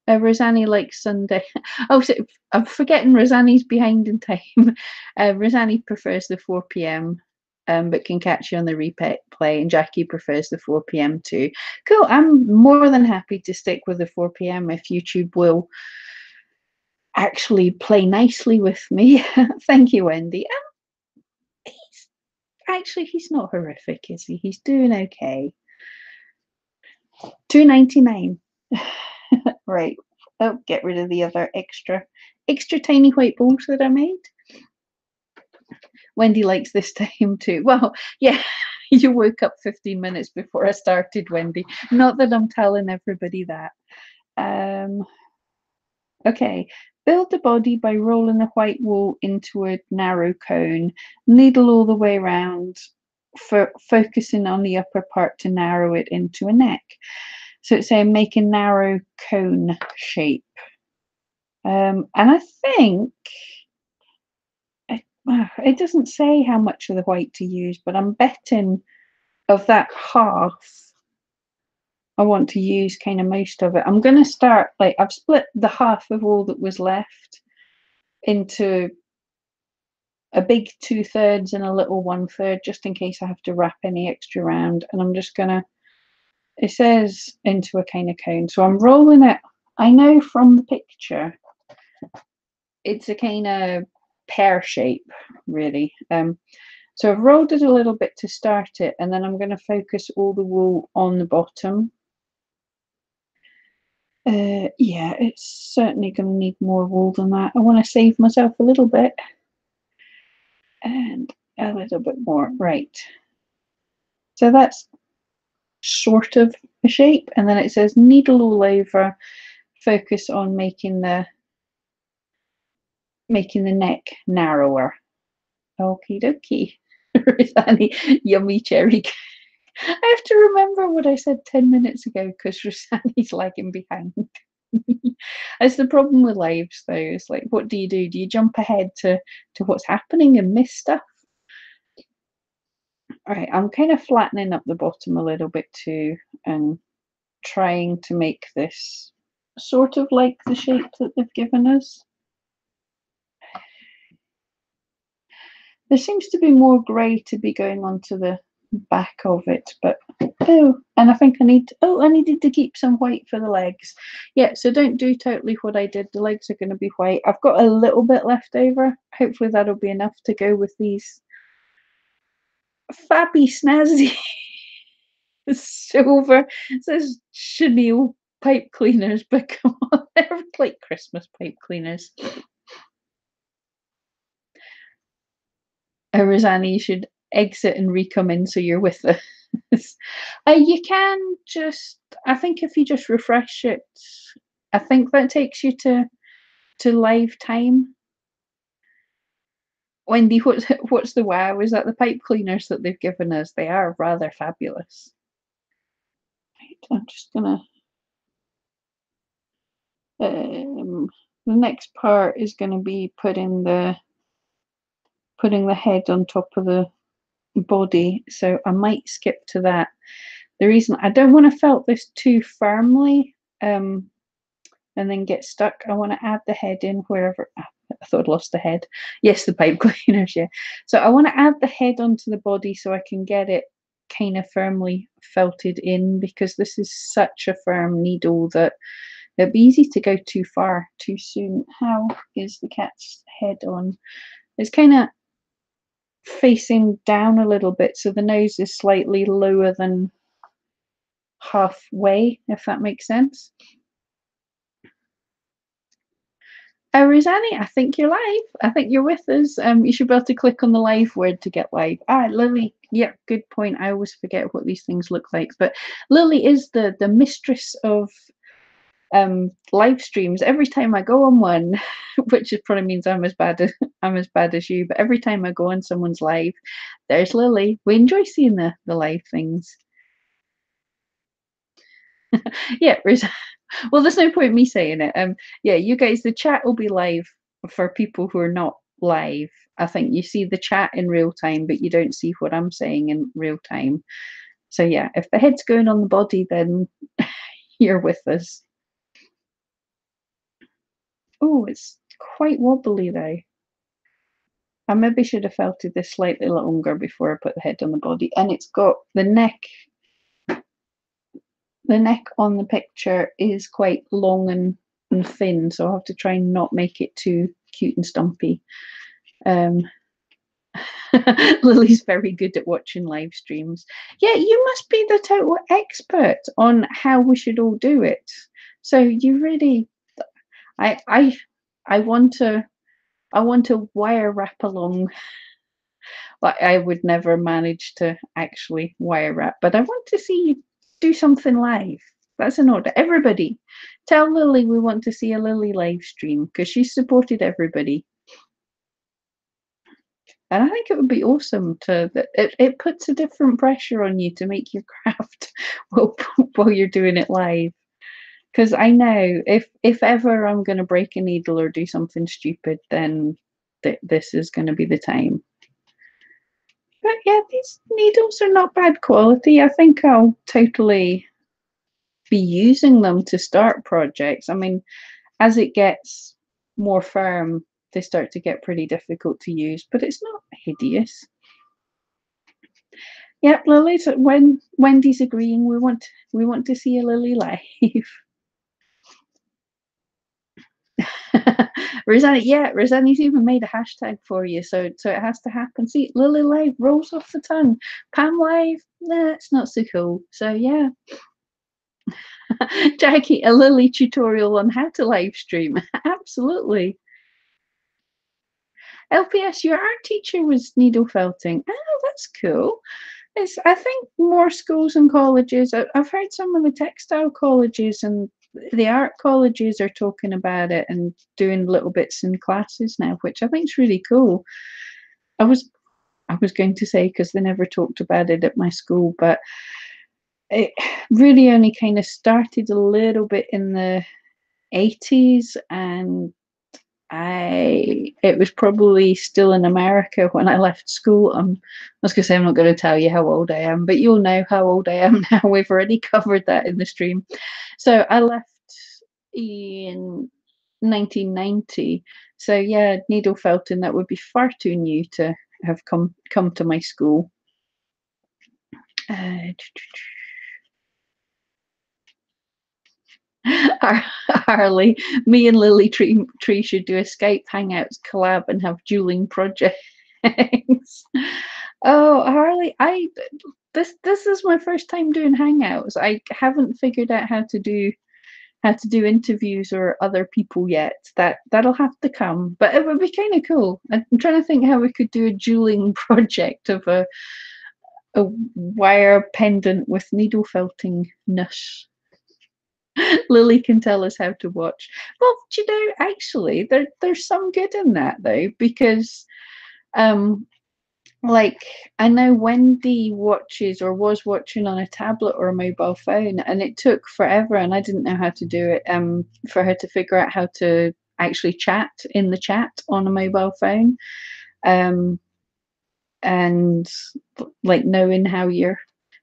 Rosani likes Sunday. Oh, so I'm forgetting Rosani's behind in time. Rosani prefers the 4 p.m. But can catch you on the replay, and Jackie prefers the 4 p.m. too. Cool. I'm more than happy to stick with the 4 p.m. if YouTube will actually play nicely with me. Thank you, Wendy. He's not horrific, is he? He's doing okay. $2.99. Right. Oh, get rid of the other extra tiny white balls that I made. Wendy likes this time too. Well, yeah, you woke up 15 minutes before I started, Wendy. Not that I'm telling everybody that. Okay, build the body by rolling the white wool into a narrow cone. Needle all the way around, focusing on the upper part to narrow it into a neck. So it's saying make a narrow cone shape. And I think it doesn't say how much of the white to use, but I'm betting of that half, I want to use kind of most of it. I'm going to start, like, I've split the half of all that was left into a big 2/3 and a little 1/3, just in case I have to wrap any extra around. And I'm just going to, it says into a kind of cone. So I'm rolling it. I know from the picture, it's a kind of pear shape, really. So I've rolled it a little bit to start it, and then I'm going to focus all the wool on the bottom. Yeah, it's certainly going to need more wool than that. I want to save myself a little bit. And a little bit more, right. So that's sort of a shape. And then it says needle all over, focus on making the neck narrower. Okie dokie. Rosanny, yummy cherry. I have to remember what I said 10 minutes ago because Rosanny's lagging behind. That's the problem with lives, though. It's like, what do? Do you jump ahead to what's happening and miss stuff? All right, I'm kind of flattening up the bottom a little bit too, and trying to make this sort of like the shape that they've given us. There seems to be more grey to be going onto the back of it, but oh, and I think I needed to keep some white for the legs. Yeah, so don't do totally what I did. The legs are going to be white. I've got a little bit left over. Hopefully that'll be enough to go with these fabby snazzy silver. It says chenille pipe cleaners, but come on, they're like Christmas pipe cleaners. Rosanna, you should exit and re-come in so you're with us. You can just, I think if you just refresh it, I think that takes you to live time. Wendy, what's the wow? Is that the pipe cleaners that they've given us? They are rather fabulous. Right, I'm just gonna. The next part is going to be putting the head on top of the body, so I might skip to that. The reason I don't want to felt this too firmly, and then get stuck. I want to add the head in wherever. I thought I'd lost the head. Yes, the pipe cleaners. Yeah. So I want to add the head onto the body so I can get it kind of firmly felted in, because this is such a firm needle that it'd be easy to go too far too soon. How is the cat's head on? It's kind of facing down a little bit, so the nose is slightly lower than halfway, if that makes sense. Rosanni, I think you're live. I think you're with us. You should be able to click on the live word to get live. Lily, yeah, good point. I always forget what these things look like. But Lily is the mistress of live streams. Every time I go on one, which probably means I'm as bad as you, but every time I go on someone's live, there's Lily. We enjoy seeing the live things. Yeah, well, there's no point me saying it. Yeah, you guys, the chat will be live for people who are not live. I think you see the chat in real time, but you don't see what I'm saying in real time. So yeah, if the head's going on the body, then you're with us. Oh, it's quite wobbly though. I maybe should have felted this slightly longer before I put the head on the body. And it's got the neck. The neck on the picture is quite long and thin, so I'll have to try and not make it too cute and stumpy. Lily's very good at watching live streams. Yeah, you must be the total expert on how we should all do it. So you really, I want to wire wrap along. Like, I would never manage to actually wire wrap, but I want to see you do something live. That's an order. Everybody, tell Lily we want to see a Lily live stream, because she's supported everybody. And I think it would be awesome to it puts a different pressure on you to make your craft while you're doing it live. Because I know if ever I'm going to break a needle or do something stupid, then this is going to be the time. But yeah, these needles are not bad quality. I think I'll totally be using them to start projects. I mean, as it gets more firm, they start to get pretty difficult to use, but it's not hideous. Yep, Lily. So when Wendy's agreeing, we want to see a Lily live. Rosanna's even made a hashtag for you, so it has to happen. See, Lily live rolls off the tongue. Pam live, nah, it's not so cool. So yeah. Jackie, a Lily tutorial on how to live stream. Absolutely. LPS, your art teacher was needle felting. Oh, that's cool. I think more schools and colleges, I've heard some of the textile colleges and the art colleges are talking about it and doing little bits in classes now, which I think is really cool. I was going to say, because they never talked about it at my school, but it really only kind of started a little bit in the 80s, and it was probably still in America when I left school. I was going to say I'm not going to tell you how old I am, but you'll know how old I am now. We've already covered that in the stream. So I left in 1990. So yeah, needle felting, that would be far too new to have come to my school. Harley, me and Lily Tree should do a Skype Hangouts collab and have dueling projects. Oh, Harley, this is my first time doing Hangouts. I haven't figured out how to do interviews or other people yet. That'll have to come, but it would be kind of cool. I'm trying to think how we could do a dueling project of a wire pendant with needle felting nush. Lily can tell us how to watch. Well, do you know, actually, there's some good in that though, because Um, like, I know Wendy watches or was watching on a tablet or a mobile phone, and it took forever, and I didn't know how to do it, for her to figure out how to actually chat in the chat on a mobile phone. Um, and like knowing how you're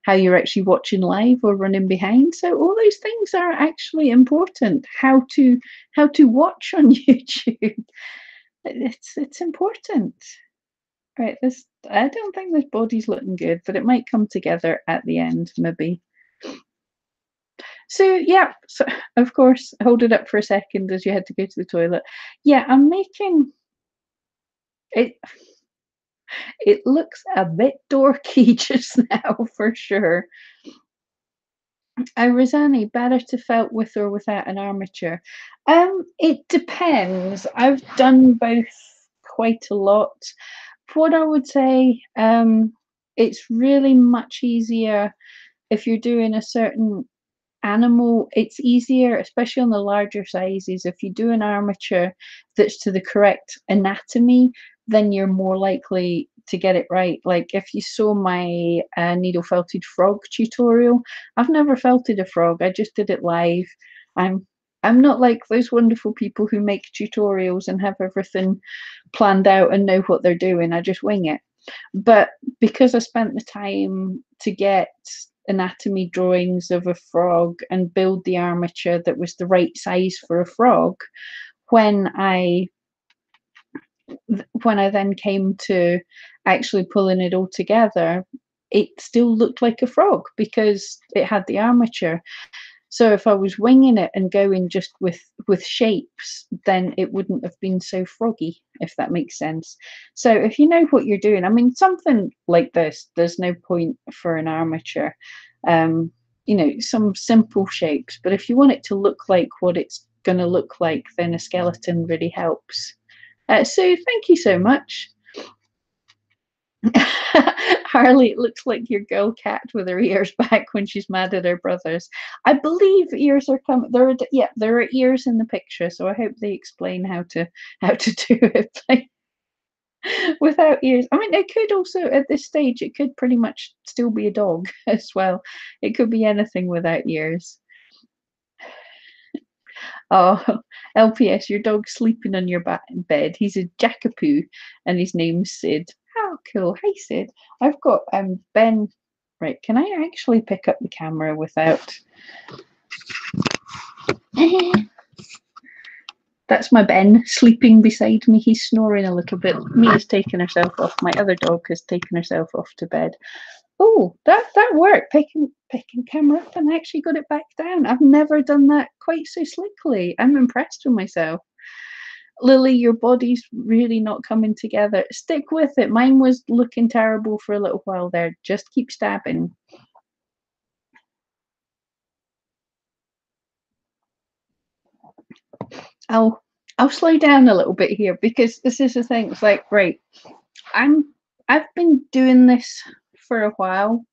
actually watching live or running behind. So all those things are actually important. How to watch on YouTube. It's important. Right, this I don't think this body's looking good, but it might come together at the end, maybe. So yeah, so of course, hold it up for a second as you had to go to the toilet. Yeah, I'm making it. It looks a bit dorky just now for sure. Rosani, better to felt with or without an armature? It depends. I've done both quite a lot. What I would say, it's really much easier if you're doing a certain animal. It's easier, especially on the larger sizes, if you do an armature that's to the correct anatomy, then you're more likely to get it right. Like if you saw my needle felted frog tutorial, I've never felted a frog. I just did it live. I'm I'm not like those wonderful people who make tutorials and have everything planned out and know what they're doing. I just wing it. But because I spent the time to get anatomy drawings of a frog and build the armature that was the right size for a frog, when I when I then came to actually pulling it all together, it still looked like a frog because it had the armature. So if I was winging it and going just with shapes, then it wouldn't have been so froggy, if that makes sense. So if you know what you're doing, I mean, something like this, there's no point for an armature. Um, some simple shapes, but if you want it to look like what it's going to look like, then a skeleton really helps. So thank you so much. Harley, it looks like your girl cat with her ears back when she's mad at her brothers. I believe ears are coming. There are ears in the picture, so I hope they explain how to do it like, without ears. I mean, it could also at this stage it could pretty much still be a dog as well. It could be anything without ears. Oh, LPS, your dog's sleeping on your bed. He's a jackapoo, and his name's Sid. How cool! Hi, Sid. I've got Ben. Right, can I actually pick up the camera without? That's my Ben sleeping beside me. He's snoring a little bit. Mia's taken herself off. My other dog has taken herself off to bed. Oh, that worked. Picking camera up and I actually got it back down. I've never done that quite so slickly. I'm impressed with myself. Lily, your body's really not coming together. Stick with it. Mine was looking terrible for a little while there. Just keep stabbing. I'll I'll slow down a little bit here because this is the thing. It's like, right, I'm I've been doing this for a while,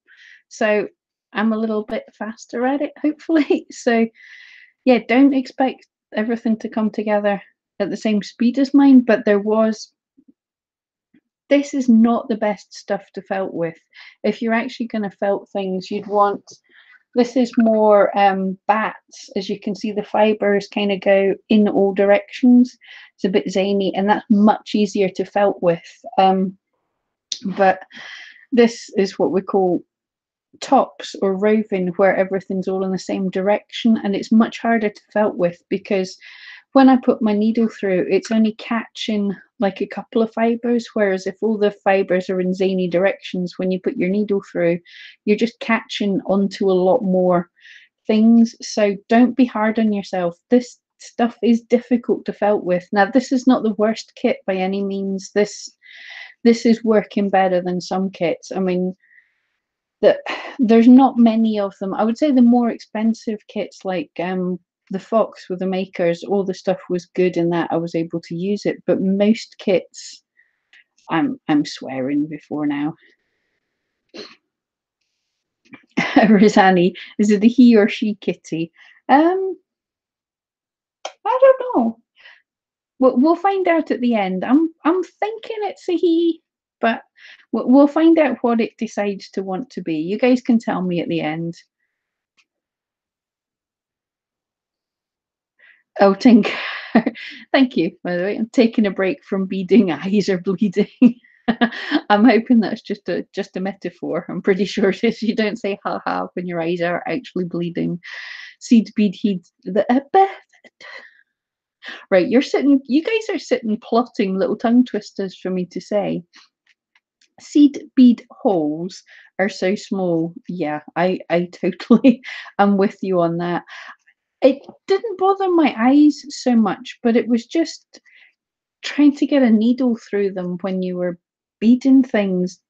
so I'm a little bit faster at it, hopefully. So yeah, don't expect everything to come together at the same speed as mine, but this is not the best stuff to felt with. If you're actually going to felt things, you'd want this is more bats. As you can see, the fibers kind of go in all directions. It's a bit zany, and that's much easier to felt with. But this is what we call tops or roving, where everything's all in the same direction, and it's much harder to felt with because when I put my needle through, it's only catching like a couple of fibers, whereas if all the fibers are in zany directions, when you put your needle through, you're just catching onto a lot more things. So don't be hard on yourself. This stuff is difficult to felt with. Now, this is not the worst kit by any means. This is working better than some kits. I mean, there's not many of them. I would say the more expensive kits like the Fox with the makers, all the stuff was good in that I was able to use it. But most kits, I'm swearing before now. Rosani, is it a he or she kitty? I don't know. We'll find out at the end. I'm thinking it's a he. but we'll find out what it decides to want to be. You guys can tell me at the end. Oh, Tinker. Thank you, by the way. I'm taking a break from beading. Eyes are bleeding. I'm hoping that's just a metaphor. I'm pretty sure it is. You don't say ha ha when your eyes are actually bleeding. Seed bead heed the right. You guys are sitting plotting little tongue twisters for me to say. Seed bead holes are so small. Yeah, I totally am with you on that. It didn't bother my eyes so much, but it was just trying to get a needle through them when you were beading things.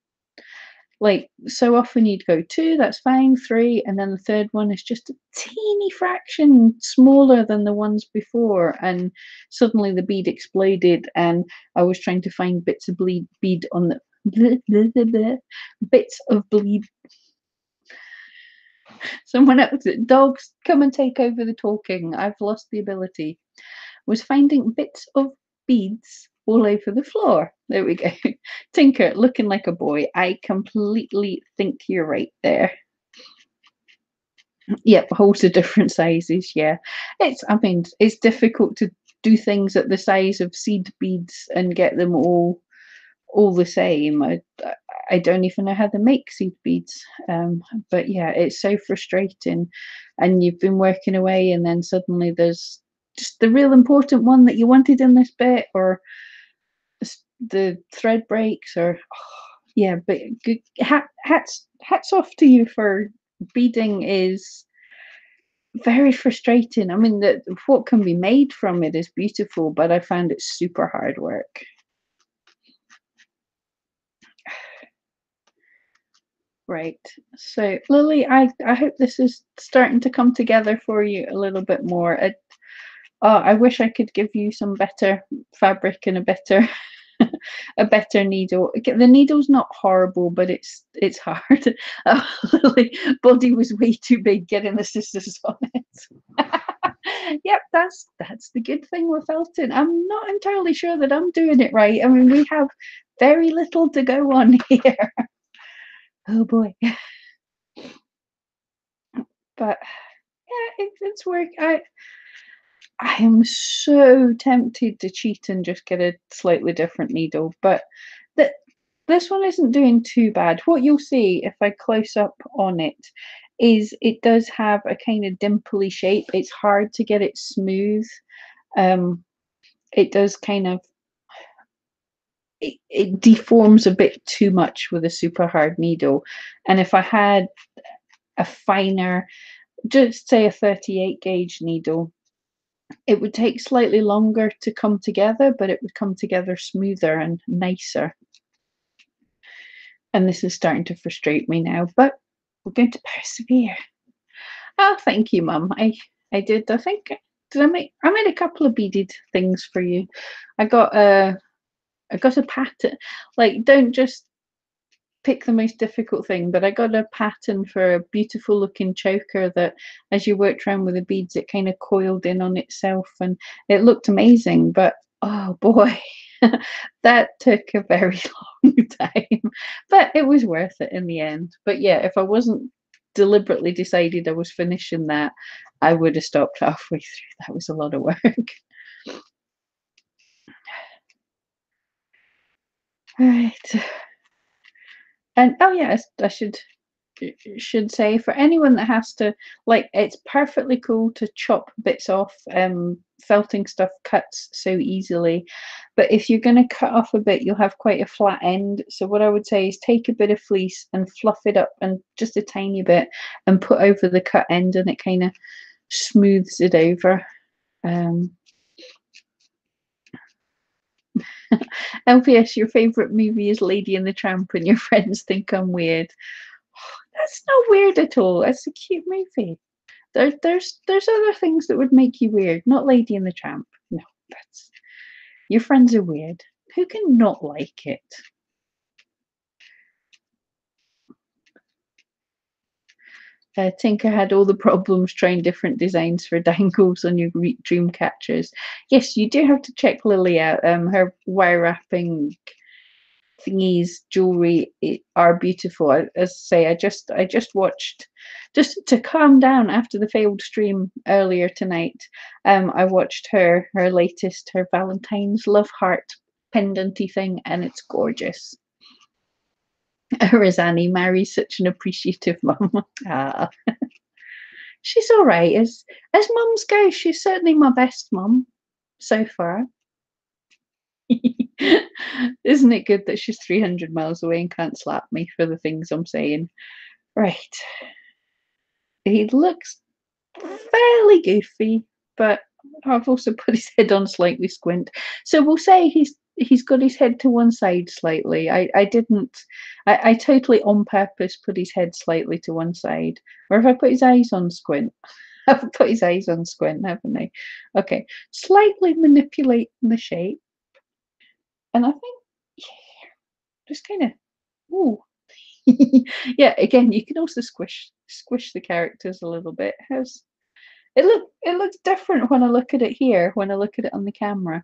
Like, so often you'd go 2, that's fine, 3, and then the third one is just a teeny fraction smaller than the ones before, and suddenly the bead exploded, and I was trying to find bits of bead on the bits of bleed. Someone else, dogs, come and take over the talking. I've lost the ability. Was finding bits of beads all over the floor. There we go. Tinker, looking like a boy. I completely think you're right there. Yep, holes of different sizes. Yeah, I mean, it's difficult to do things at the size of seed beads and get them all the same. I don't even know how to make seed beads. But yeah, it's so frustrating. And you've been working away, and then suddenly there's just the real important one that you wanted in this bit, or the thread breaks, or yeah. But hats off to you for beading. Is very frustrating. I mean, what can be made from it is beautiful, but I found it super hard work. Right. So, Lily, I hope this is starting to come together for you a little bit more. I wish I could give you some better fabric and a better a better needle. The needle's not horrible, but it's hard. Lily, body was way too big getting the scissors on it. Yep, that's the good thing with felting. I'm not entirely sure that I'm doing it right. I mean, we have very little to go on here. Oh boy. But yeah, it's work. I am so tempted to cheat and just get a slightly different needle, but that this one isn't doing too bad. What you'll see if I close up on it is it does have a kind of dimply shape. It's hard to get it smooth. Um, it does kind of it deforms a bit too much with a super hard needle. And if I had a finer, just say a 38 gauge needle, it would take slightly longer to come together, but it would come together smoother and nicer. And this is starting to frustrate me now, but we're going to persevere. Oh, thank you, Mum. I did. I think I made a couple of beaded things for you. I got a pattern. Like, don't just pick the most difficult thing, but I got a pattern for a beautiful looking choker that as you worked around with the beads, it kind of coiled in on itself and it looked amazing. But oh boy, that took a very long time, but it was worth it in the end. But yeah, if I wasn't deliberately decided I was finishing that, I would have stopped halfway through. That was a lot of work. Right. And oh yes, I should say, for anyone that has to, like, it's perfectly cool to chop bits off. Felting stuff cuts so easily, but if you're going to cut off a bit, you'll have quite a flat end. So what I would say is take a bit of fleece and fluff it up and just a tiny bit and put over the cut end, and it kind of smooths it over. LPS, your favorite movie is Lady and the Tramp and your friends think I'm weird. That's not weird at all. It's a cute movie. There's other things that would make you weird, not Lady and the Tramp. No, that's your friends are weird. Who can not like it? Tinker had all the problems trying different designs for dangles on your dream catchers. Yes, you do have to check Lily out. Her wire wrapping thingies, jewelry are beautiful. As I say, I just watched, just to calm down after the failed stream earlier tonight. I watched her latest, her Valentine's love heart pendanty thing, and it's gorgeous. Rosani marries such an appreciative mum. Ah, she's all right. As mums go, she's certainly my best mum so far. Isn't it good that she's 300 miles away and can't slap me for the things I'm saying? Right. He looks fairly goofy, but I've also put his head on slightly squint. So we'll say he's got his head to one side slightly. I didn't I totally on purpose put his head slightly to one side. Or if I put his eyes on squint. I've put his eyes on squint, haven't I? Okay. Slightly manipulating the shape. And I think, yeah, just kind of, ooh. Yeah, again, you can also squish the characters a little bit. How's it looks different when I look at it here, when I look at it on the camera.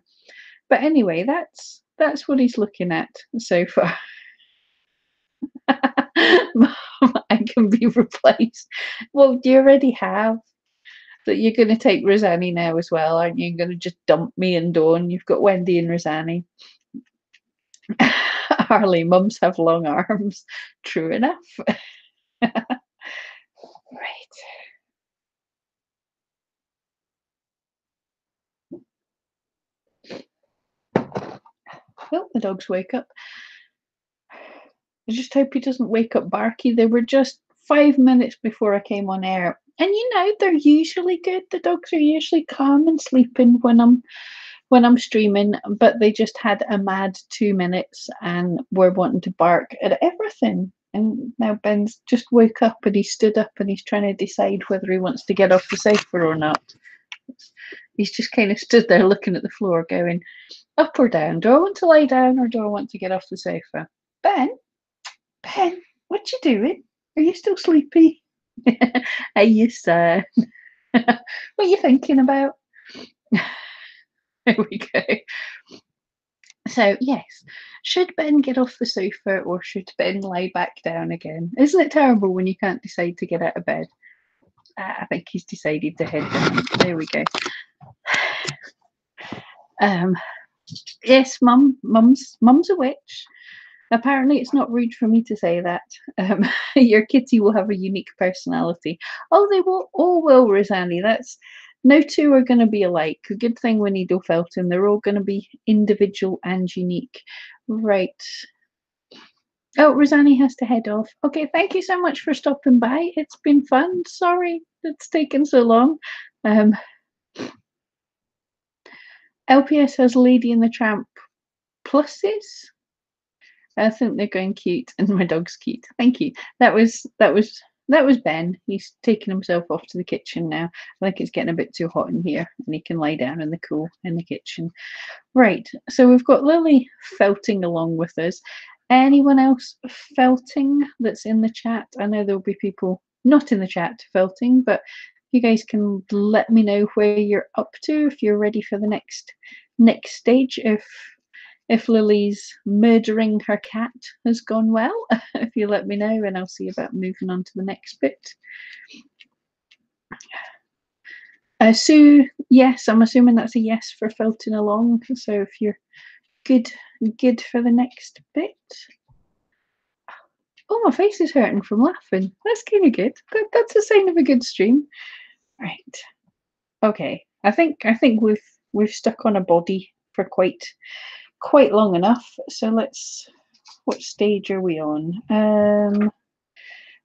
But anyway, that's what he's looking at so far. Mom, I can be replaced. Well, do you already have? That you're going to take Rosanni now as well, aren't you? You're going to just dump me and Dawn. You've got Wendy and Rosanni. Harley, mums have long arms. True enough. Right. Oh, the dogs wake up. I just hope he doesn't wake up Barky. They were just 5 minutes before I came on air. And you know, they're usually good. The dogs are usually calm and sleeping when I'm streaming, but they just had a mad 2 minutes and were wanting to bark at everything. And now Ben's just woke up and he stood up and he's trying to decide whether he wants to get off the sofa or not. He's just kind of stood there looking at the floor going, up or down? Do I want to lie down or do I want to get off the sofa? Ben, what you doing? Are you still sleepy? Hey, you son. What are you thinking about? There we go. So, yes, should Ben get off the sofa or should Ben lie back down again? Isn't it terrible when you can't decide to get out of bed? I think he's decided to head down. There we go. Yes, mum's a witch. Apparently, it's not rude for me to say that. Your kitty will have a unique personality. Oh, they will all will, Rosanni. That's no two are going to be alike. A good thing we need Felton. They're all going to be individual and unique. Right. Oh, Rosanni has to head off. Okay, thank you so much for stopping by. It's been fun. Sorry it's taken so long. LPS has Lady and the Tramp pluses. I think they're going cute, and my dog's cute. Thank you. That was Ben. He's taken himself off to the kitchen now. I think it's getting a bit too hot in here, and he can lie down in the cool in the kitchen. Right. So we've got Lily felting along with us. Anyone else felting that's in the chat? I know there'll be people not in the chat felting, but you guys can let me know where you're up to if you're ready for the next stage. If Lily's murdering her cat has gone well, if you let me know, and I'll see about moving on to the next bit. Sue, yes, I'm assuming that's a yes for felting along. So if you're good for the next bit. Oh, my face is hurting from laughing. That's kind of good. That's a sign of a good stream. Right. Okay. I think we've stuck on a body for quite long enough. So what stage are we on?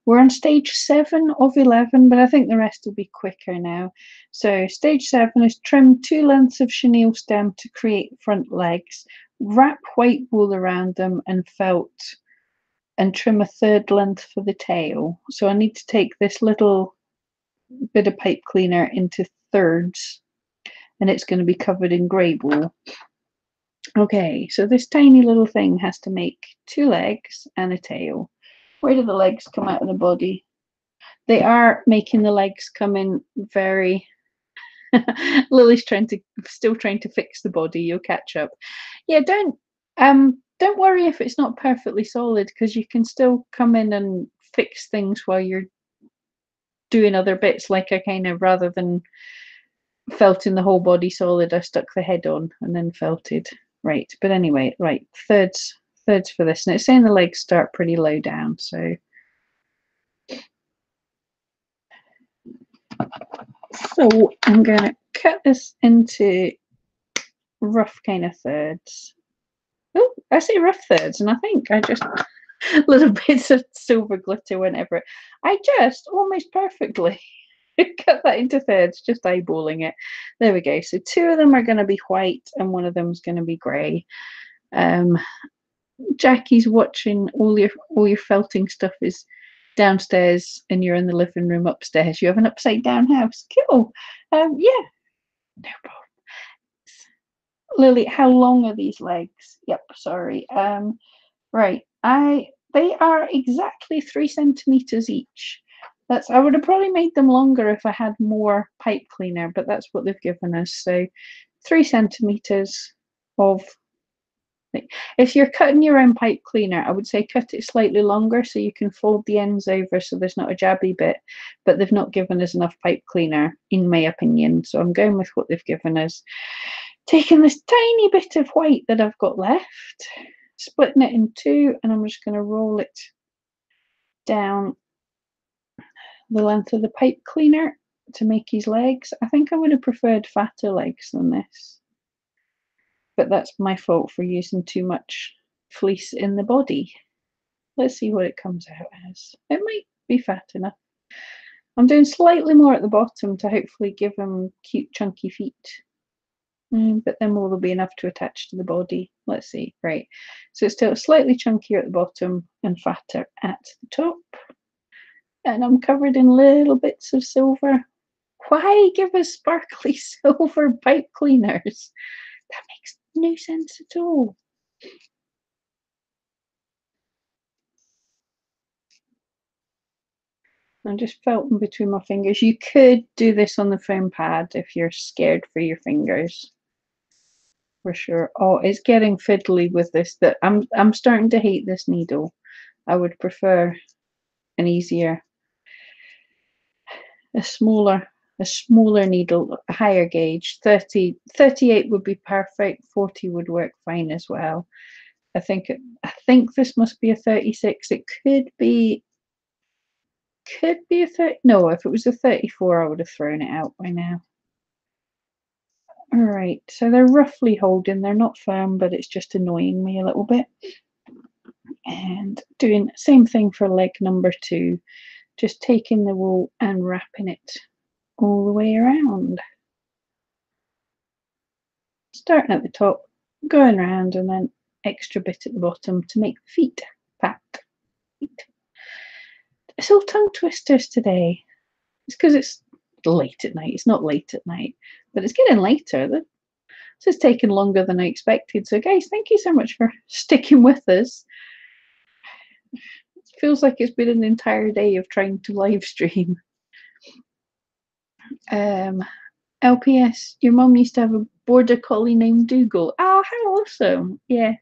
We're on stage 7 of 11, but I think the rest will be quicker now. So stage 7 is trim 2 lengths of chenille stem to create front legs, wrap white wool around them and felt, and trim a 3rd length for the tail. So I need to take this little bit of pipe cleaner into thirds, and it's going to be covered in grey wool. Okay, so this tiny little thing has to make 2 legs and a tail. Where do the legs come out of the body? They are making the legs come in very... Lily's still trying to fix the body. You'll catch up. Yeah, don't don't worry if it's not perfectly solid, because you can still come in and fix things while you're doing other bits. Like I kind of, rather than felting the whole body solid, I stuck the head on and then felted. Right, but anyway, right, thirds for this, and it's saying the legs start pretty low down, so I'm going to cut this into rough kind of thirds. Oh, I say rough thirds, and I think I just little bits of silver glitter whenever. I just almost perfectly cut that into thirds, just eyeballing it. There we go. So 2 of them are going to be white and 1 of them is going to be grey. Jackie's watching. All your felting stuff is downstairs, and you're in the living room upstairs. You have an upside down house. Cool. Yeah, no problem. Lily, how long are these legs? Yep, sorry. Right, they are exactly 3 centimeters each. I would have probably made them longer if I had more pipe cleaner, but that's what they've given us. So 3 centimeters of. If you're cutting your own pipe cleaner, I would say cut it slightly longer so you can fold the ends over so there's not a jabby bit, but they've not given us enough pipe cleaner, in my opinion. So I'm going with what they've given us. Taking this tiny bit of white that I've got left, splitting it in 2, and I'm just going to roll it down the length of the pipe cleaner to make his legs. I think I would have preferred fatter legs than this, but that's my fault for using too much fleece in the body. Let's see what it comes out as. It might be fat enough. I'm doing slightly more at the bottom to hopefully give him cute chunky feet. But then will there be enough to attach to the body? Let's see. Right, so it's still slightly chunkier at the bottom and fatter at the top, and I'm covered in little bits of silver. Why give us sparkly silver pipe cleaners? That makes no sense at all. I'm just felting between my fingers. You could do this on the foam pad if you're scared for your fingers. For sure. Oh, it's getting fiddly with this. That I'm starting to hate this needle. I would prefer an easier, a smaller needle, a higher gauge. 38 would be perfect. 40 would work fine as well. I think this must be a 36. It could be a 30. No, if it was a 34, I would have thrown it out by now. All right, so they're roughly holding. They're not firm, but it's just annoying me a little bit. And doing the same thing for leg number 2, just taking the wool and wrapping it all the way around. Starting at the top, going around, and then extra bit at the bottom to make the feet fat. It's all tongue twisters today. It's because it's late at night. It's not late at night, but it's getting later. This is taking longer than I expected. So guys, thank you so much for sticking with us. It feels like it's been an entire day of trying to live stream. LPS, your mum used to have a border collie named Dougal. Oh, how awesome. Yeah,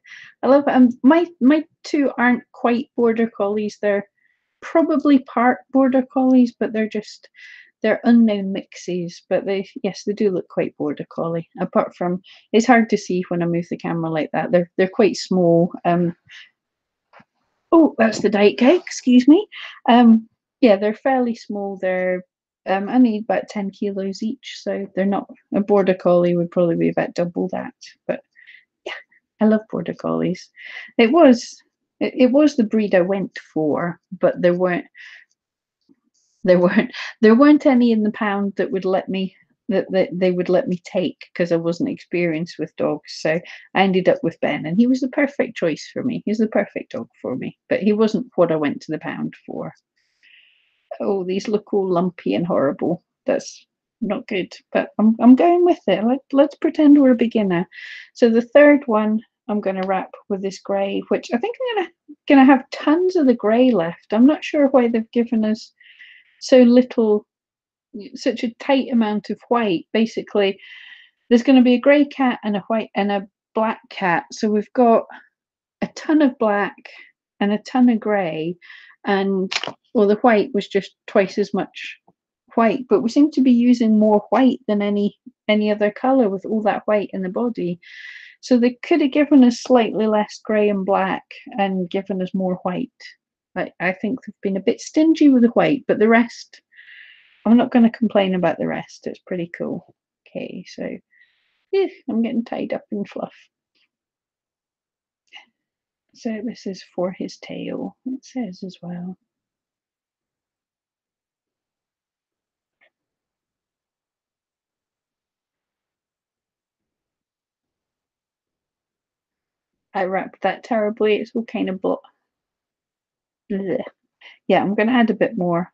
I love it. My 2 aren't quite border collies. They're probably part border collies, but they're unknown mixies. But they do look quite border collie. Apart from, it's hard to see when I move the camera like that. They're quite small. Oh, that's the Diet Coke, excuse me. Yeah, they're fairly small. They're I need about 10 kilos each, so they're not. A border collie would probably be about double that. But yeah, I love border collies. It was the breed I went for, but there weren't any in the pound that would let me that they would let me take, because I wasn't experienced with dogs. So I ended up with Ben, and he was the perfect choice for me. He's the perfect dog for me, but he wasn't what I went to the pound for. Oh, these look all lumpy and horrible. That's not good, but I'm going with it. Let's pretend we're a beginner. So the third one I'm going to wrap with this grey, which I think I'm gonna have tons of the grey left. I'm not sure why they've given us so little, such a tight amount of white. Basically, there's going to be a grey cat and a white and a black cat. So we've got a ton of black and a ton of grey, and well, the white was just twice as much white, but we seem to be using more white than any other colour with all that white in the body. So they could have given us slightly less grey and black and given us more white. I think they've been a bit stingy with the white, but the rest, I'm not going to complain about the rest. It's pretty cool. Okay, so yeah, I'm getting tied up in fluff. So this is for his tail, it says as well. I wrapped that terribly. It's all kind of bleh. Yeah, I'm going to add a bit more.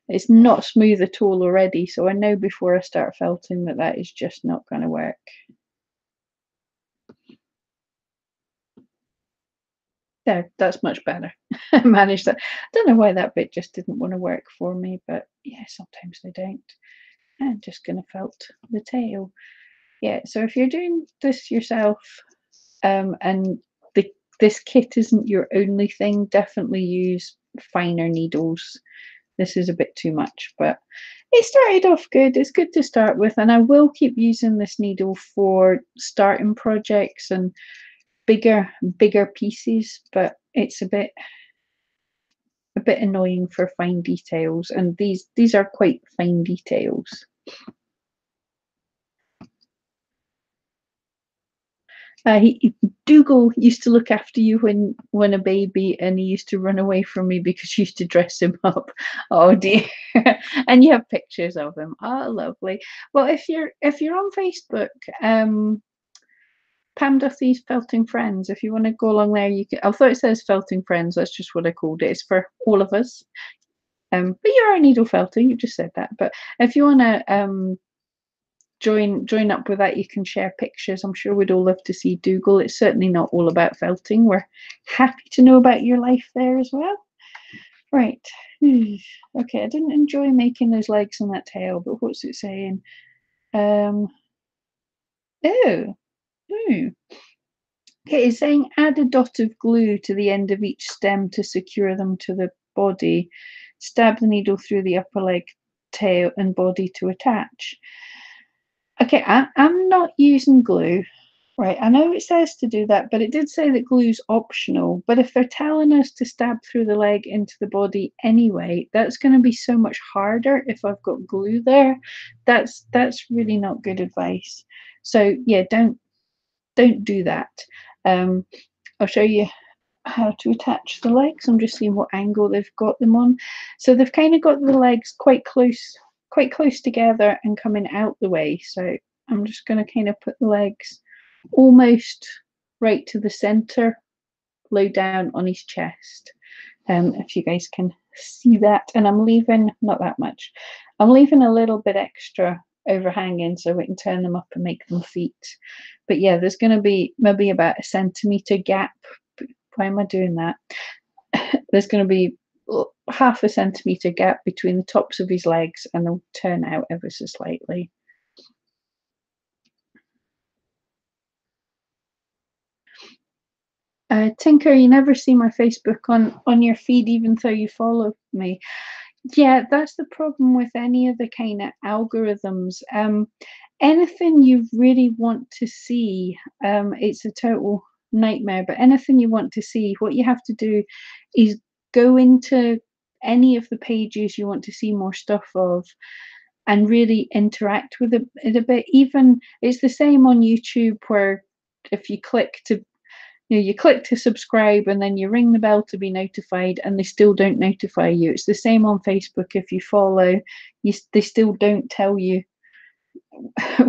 It's not smooth at all already, so I know before I start felting that that is just not going to work. There, that's much better. I managed that. I don't know why that bit just didn't want to work for me, but yeah, sometimes they don't. I'm just going to felt the tail. Yeah, so if you're doing this yourself, and this kit isn't your only thing, definitely use finer needles. This is a bit too much, but it started off good. It's good to start with, and I will keep using this needle for starting projects and bigger pieces, but it's a bit annoying for fine details, and these are quite fine details. Dougal used to look after you when a baby, and he used to run away from me because you used to dress him up. Oh dear! And you have pictures of him. Oh, lovely. Well, if you're on Facebook, Pam Duthie's Felting Friends. If you want to go along there, you can. Although it says Felting Friends, that's just what I called it. It's for all of us. But you're a needle felting. You just said that. But if you want to join up with that, you can share pictures. I'm sure we'd all love to see Dougal. It's certainly not all about felting. We're happy to know about your life there as well. Right. Okay, I didn't enjoy making those legs and that tail, but what's it saying? Oh. Okay, it's saying add a dot of glue to the end of each stem to secure them to the body. Stab the needle through the upper leg, tail, and body to attach. Okay, I'm not using glue. Right, I know it says to do that, but it did say that glue's optional. But if they're telling us to stab through the leg into the body anyway, that's going to be so much harder if I've got glue there. That's really not good advice. So yeah, don't do that. I'll show you how to attach the legs. I'm just seeing what angle they've got them on. So they've kind of got the legs quite close together and coming out the way. So I'm just going to kind of put the legs almost right to the center, low down on his chest. If you guys can see that, and I'm leaving not that much. I'm leaving a little bit extra overhanging so we can turn them up and make them feet. But yeah, there's going to be maybe about a centimetre gap. Why am I doing that? There's going to be half a centimetre gap between the tops of his legs, and they'll turn out ever so slightly. Tinker, you never see my Facebook on your feed, even though you follow me. Yeah, that's the problem with any of the kind of algorithms. Anything you really want to see, it's a total nightmare. But anything you want to see, what you have to do is go into any of the pages you want to see more stuff of, and really interact with it a bit. Even it's the same on YouTube, where if you click to you click to subscribe and then you ring the bell to be notified, and they still don't notify you. It's the same on Facebook. If you follow, they still don't tell you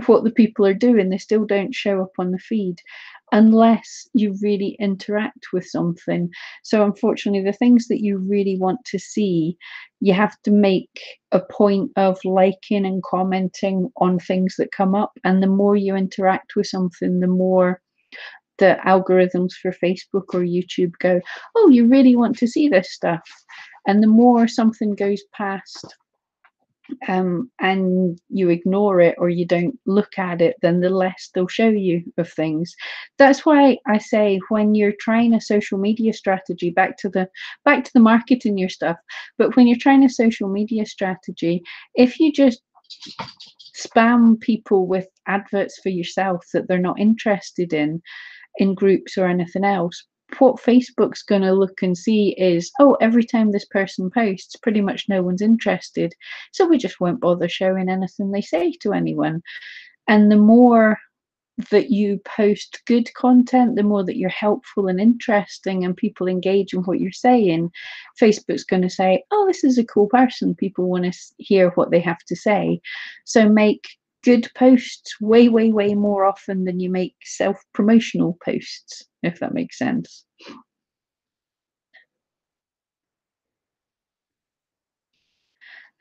what the people are doing. They still don't show up on the feed unless you really interact with something. So unfortunately, the things that you really want to see, you have to make a point of liking and commenting on things that come up. And the more you interact with something, the more the algorithms for Facebook or YouTube go, oh, you really want to see this stuff. And the more something goes past and you ignore it or you don't look at it, then the less they'll show you of things. That's why I say when you're trying a social media strategy, back to the marketing your stuff, but when you're trying a social media strategy, if you just spam people with adverts for yourself that they're not interested in groups or anything else, what Facebook's going to look and see is, oh, every time this person posts, pretty much no one's interested. So we just won't bother showing anything they say to anyone. And the more that you post good content, the more that you're helpful and interesting and people engage in what you're saying, Facebook's going to say, oh, this is a cool person. People want to hear what they have to say. So make good posts way, way, way more often than you make self-promotional posts, if that makes sense.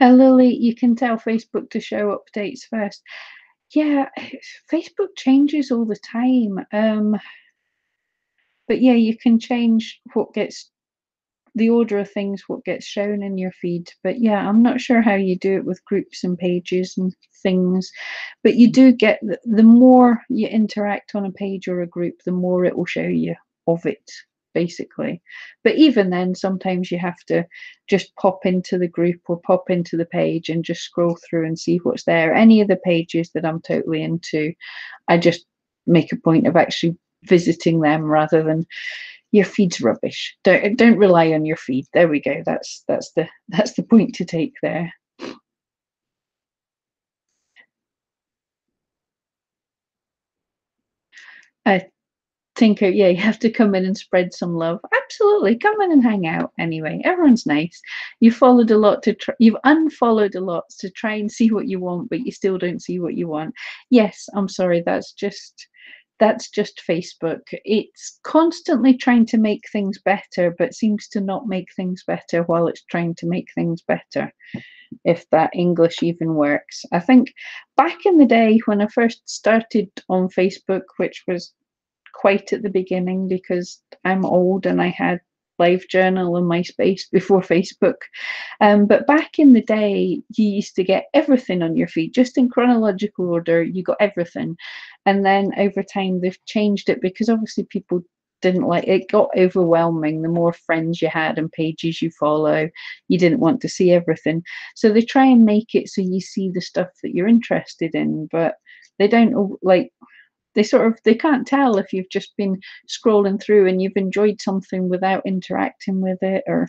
Lily, you can tell Facebook to show updates first. Yeah, Facebook changes all the time. But yeah, you can change what gets the order of things, what gets shown in your feed. But yeah, I'm not sure how you do it with groups and pages and things. But you do get the more you interact on a page or a group, the more it will show you of it, basically. But even then, sometimes you have to just pop into the group or pop into the page and just scroll through and see what's there. Any of the pages that I'm totally into, I just make a point of actually visiting them rather than your feed's rubbish. Don't rely on your feed. There we go. That's the point to take there. I think yeah, you have to come in and spread some love. Absolutely, come in and hang out. Anyway, everyone's nice. You've unfollowed a lot to try and see what you want, but you still don't see what you want. Yes, I'm sorry. That's just Facebook. It's constantly trying to make things better, but seems to not make things better while it's trying to make things better, if that English even works. I think back in the day when I first started on Facebook, which was quite at the beginning because I'm old and I had LiveJournal and MySpace before Facebook. But back in the day, you used to get everything on your feed, just in chronological order. You got everything, and then over time they've changed it because obviously people didn't like it. Got overwhelming. The more friends you had and pages you follow, you didn't want to see everything. So they try and make it so you see the stuff that you're interested in, but they don't like they can't tell if you've just been scrolling through and you've enjoyed something without interacting with it. Or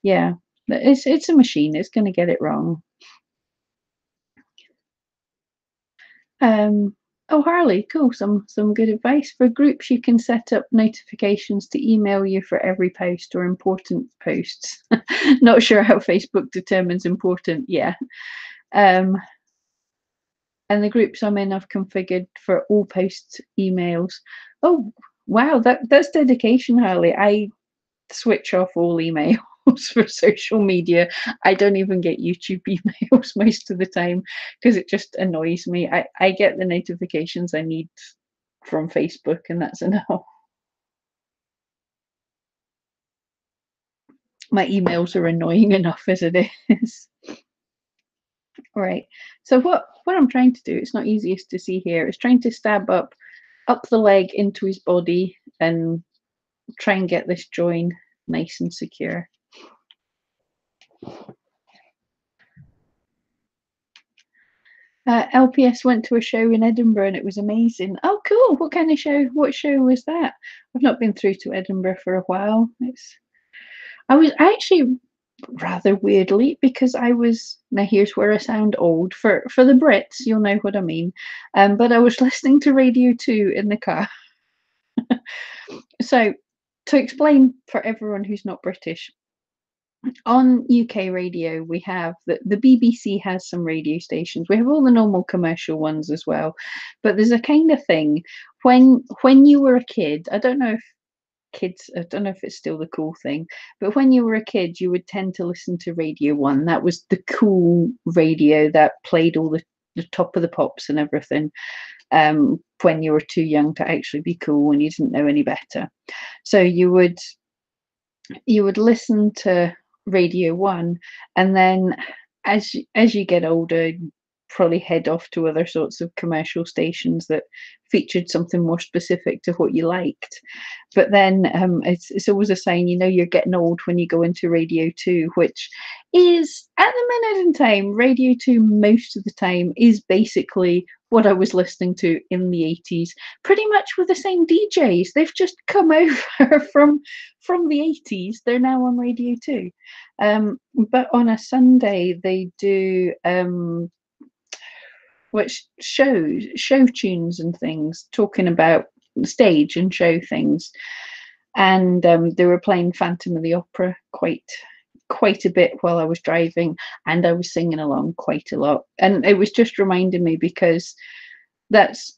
yeah, it's a machine, it's going to get it wrong. Oh, Harley, cool. Some good advice for groups. You can set up notifications to email you for every post or important posts. Not sure how Facebook determines important. Yeah. um and the groups I'm in, I've configured for all post emails. Oh, wow, that's dedication, Harley. I switch off all emails for social media. I don't even get YouTube emails most of the time because it just annoys me. I get the notifications I need from Facebook, and that's enough. My emails are annoying enough as it is. All right. So what I'm trying to do, it's not easiest to see here, is trying to stab up the leg into his body and try and get this join nice and secure. LPS went to a show in Edinburgh and it was amazing. Oh, cool! What kind of show? What show was that? I've not been through to Edinburgh for a while. I was actually rather weirdly because I was now here's where I sound old for the Brits. You'll know what I mean. But I was listening to Radio 2 in the car. So to explain for everyone who's not British, on UK radio, we have the BBC has some radio stations. We have all the normal commercial ones as well, but there's a kind of thing when you were a kid. I don't know if it's still the cool thing, but when you were a kid, you would tend to listen to Radio One. That was the cool radio that played all the top of the pops and everything. When you were too young to actually be cool and you didn't know any better, so you would listen to Radio 1, and then as you get older, you probably head off to other sorts of commercial stations that featured something more specific to what you liked. But then it's always a sign, you're getting old when you go into Radio 2, which is at the minute in time, Radio 2 most of the time is basically what I was listening to in the 80s, pretty much with the same DJs. They've just come over from the 80s. They're now on Radio 2. But on a Sunday they do which show tunes and things, talking about stage and show things. And they were playing Phantom of the Opera quite a bit while I was driving, and I was singing along quite a lot. And it was just reminding me, because that's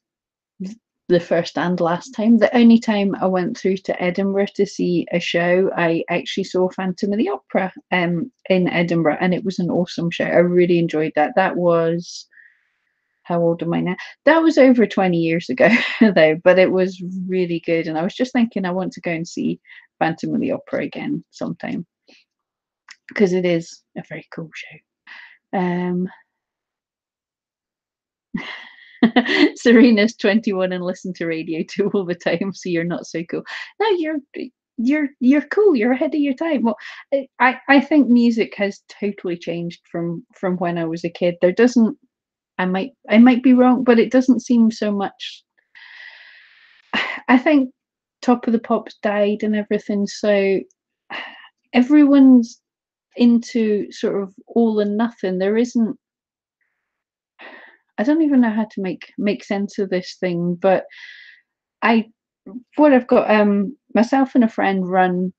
the first and last time. The only time I went through to Edinburgh to see a show, I actually saw Phantom of the Opera in Edinburgh, and it was an awesome show. I really enjoyed that. That was, how old am I now? That was over 20 years ago, though, but it was really good. And I was just thinking I want to go and see Phantom of the Opera again sometime, because it is a very cool show. Serena's 21 and listen to Radio 2 all the time, so you're not so cool. No, you're cool. You're ahead of your time. Well, I think music has totally changed from when I was a kid. There doesn't. I might be wrong, but it doesn't seem so much. I think Top of the Pops died and everything, so everyone's into sort of all and nothing. There isn't. I don't even know how to make sense of this thing, but what I've got, myself and a friend run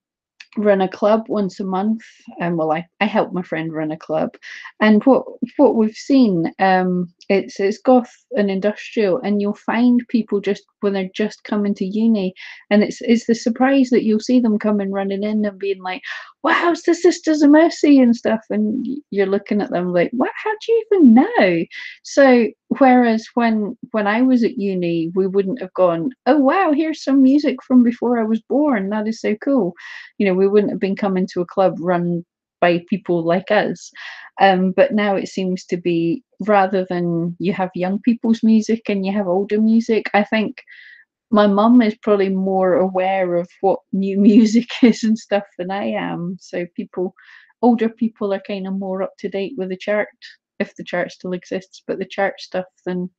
a club once a month. Well, I help my friend run a club, and what we've seen, it's goth and industrial, and you'll find people just when they're just coming to uni, and it's the surprise that you'll see them coming running in and being like, wow, it's the Sisters of Mercy and stuff, and you're looking at them like, what, how do you even know? So whereas when I was at uni, we wouldn't have gone, oh wow, here's some music from before I was born, that is so cool. We wouldn't have been coming to a club run by people like us. But now it seems to be, rather than you have young people's music and you have older music, I think my mum is probably more aware of what new music is and stuff than I am. So older people are kind of more up to date with the chart, if the chart still exists, but the chart stuff than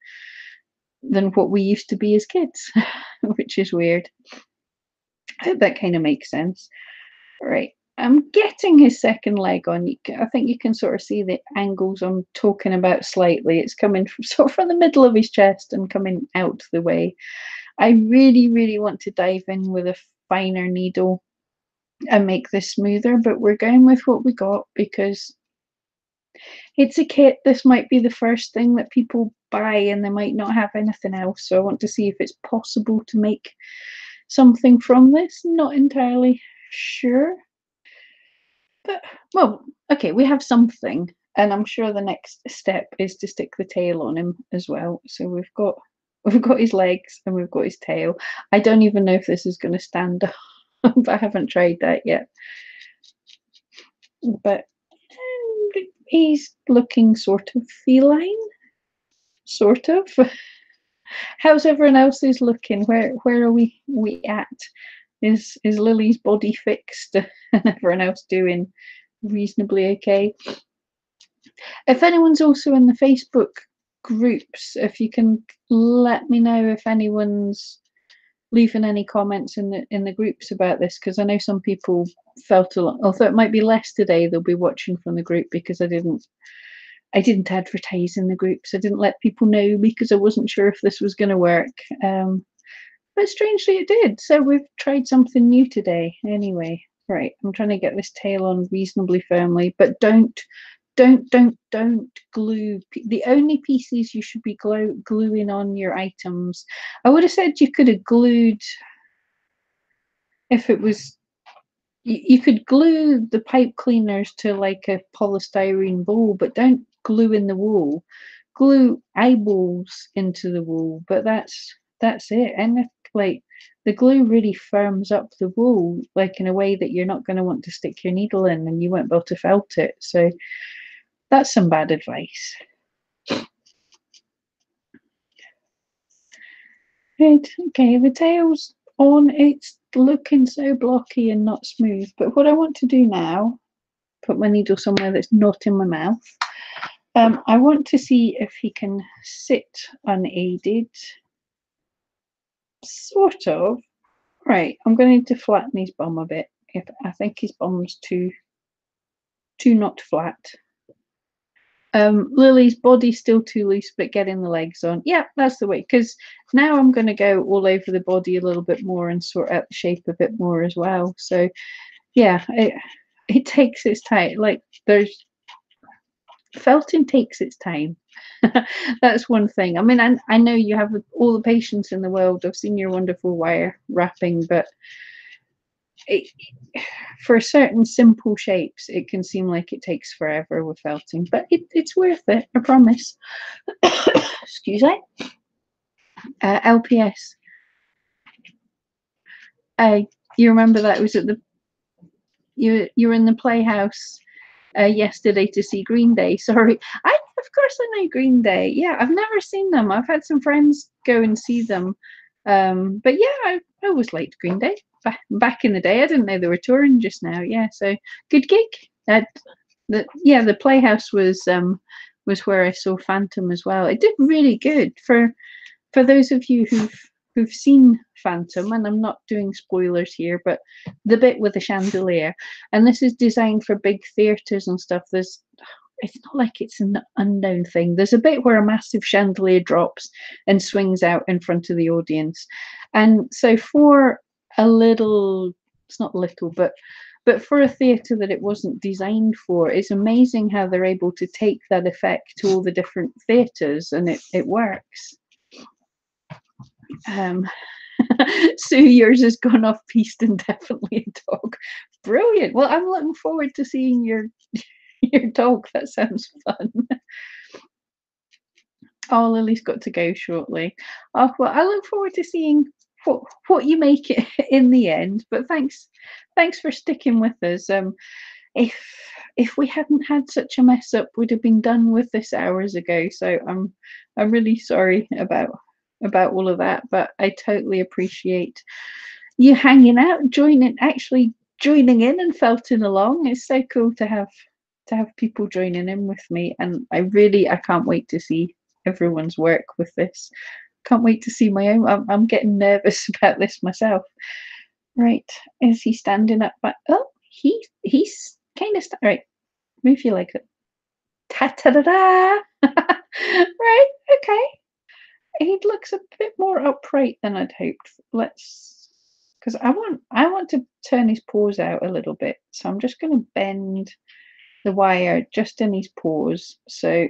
what we used to be as kids, which is weird. I hope that kind of makes sense. Right, I'm getting his second leg on. I think you can sort of see the angles I'm talking about slightly. It's coming from sort of from the middle of his chest and coming out the way. I really, really want to dive in with a finer needle and make this smoother, but we're going with what we got because it's a kit. This might be the first thing that people buy and they might not have anything else. So I want to see if it's possible to make something from this. Not entirely sure. But, well, okay, we have something. And I'm sure the next step is to stick the tail on him as well. So we've got his legs and we've got his tail. I don't even know if this is going to stand up. I haven't tried that yet. But he's looking sort of feline. Sort of. How's everyone else's looking? Where are we at? Is Lily's body fixed and everyone else doing reasonably okay? If anyone's also in the Facebook groups, if you can let me know if anyone's leaving any comments in the groups about this, because I know some people felt although it might be less today, they'll be watching from the group because I didn't advertise in the groups. I didn't let people know because I wasn't sure if this was going to work. But strangely it did. So we've tried something new today. Anyway, right, I'm trying to get this tail on reasonably firmly, but don't glue. The only pieces you should be gluing on your items. I would have said you could have glued, if it was, you could glue the pipe cleaners to like a polystyrene bowl, but don't glue in the wool. Glue eyeballs into the wool, but that's it. And if, like, the glue really firms up the wool, like in a way that you're not going to want to stick your needle in and you won't be able to felt it. So That's some bad advice. Right, okay, the tail's on. It's looking so blocky and not smooth. But what I want to do now, put my needle somewhere that's not in my mouth. I want to see if he can sit unaided. Sort of. Right, I'm going to need to flatten his bum a bit. If I think his bum's too not flat. Lily's body's still too loose, but getting the legs on. Yeah, that's the way. Because now I'm going to go all over the body a little bit more and sort out the shape a bit more as well. So, yeah, it takes its time. Like felting takes its time. That's one thing. I mean, I know you have all the patience in the world. I've seen your wonderful wire wrapping, but for certain simple shapes, it can seem like it takes forever with felting, but it's worth it, I promise. Excuse me. LPS. You remember that was at the you were in the Playhouse yesterday to see Green Day. Sorry, of course I know Green Day. Yeah, I've never seen them. I've had some friends go and see them, but yeah, I always liked Green Day. Back in the day, I didn't know they were touring just now. Yeah, so good gig. The Playhouse was where I saw Phantom as well. It did really good for those of you who've seen Phantom, and I'm not doing spoilers here, but the bit with the chandelier, and this is designed for big theatres and stuff. It's not like it's an unknown thing. There's a bit where a massive chandelier drops and swings out in front of the audience, and so for a little, it's not little, but for a theatre that it wasn't designed for, it's amazing how they're able to take that effect to all the different theatres, and it works. Sue, yours has gone off piste and definitely a dog. Brilliant. Well, I'm looking forward to seeing your dog. That sounds fun. Oh, Lily's got to go shortly. Oh, well, I look forward to seeing what you make it in the end. But thanks for sticking with us. If we hadn't had such a mess up, we'd have been done with this hours ago. So I'm really sorry about all of that, but I totally appreciate you hanging out, actually joining in and felting along. It's so cool to have people joining in with me, and I can't wait to see everyone's work with this. Can't wait to see my own. I'm getting nervous about this myself. Right, is he standing up? Oh, he's kind of right. Move your legs up. Ta ta da da. Right, okay. He looks a bit more upright than I'd hoped. Because I want to turn his paws out a little bit. So I'm just going to bend the wire just in his paws. So,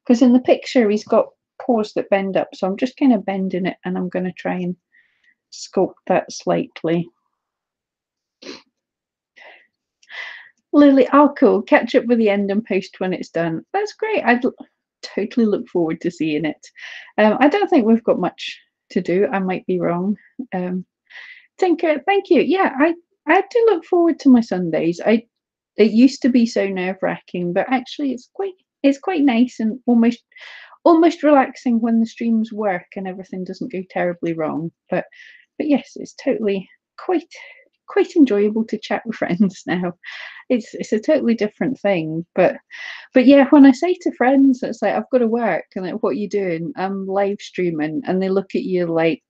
because in the picture he's got paws that bend up. So I'm just kind of bending it, and I'm going to try and sculpt that slightly. Lily, cool. Catch up with the end and post when it's done. That's great. I'd totally look forward to seeing it. I don't think we've got much to do. I might be wrong. Tinker, thank you. Yeah, I do look forward to my Sundays. It used to be so nerve-wracking, but actually it's quite nice and almost relaxing when the streams work and everything doesn't go terribly wrong. But yes, it's totally quite enjoyable to chat with friends now. It's a totally different thing, but yeah, when I say to friends, it's like, I've got to work, and like, what are you doing? I'm live streaming, and they look at you like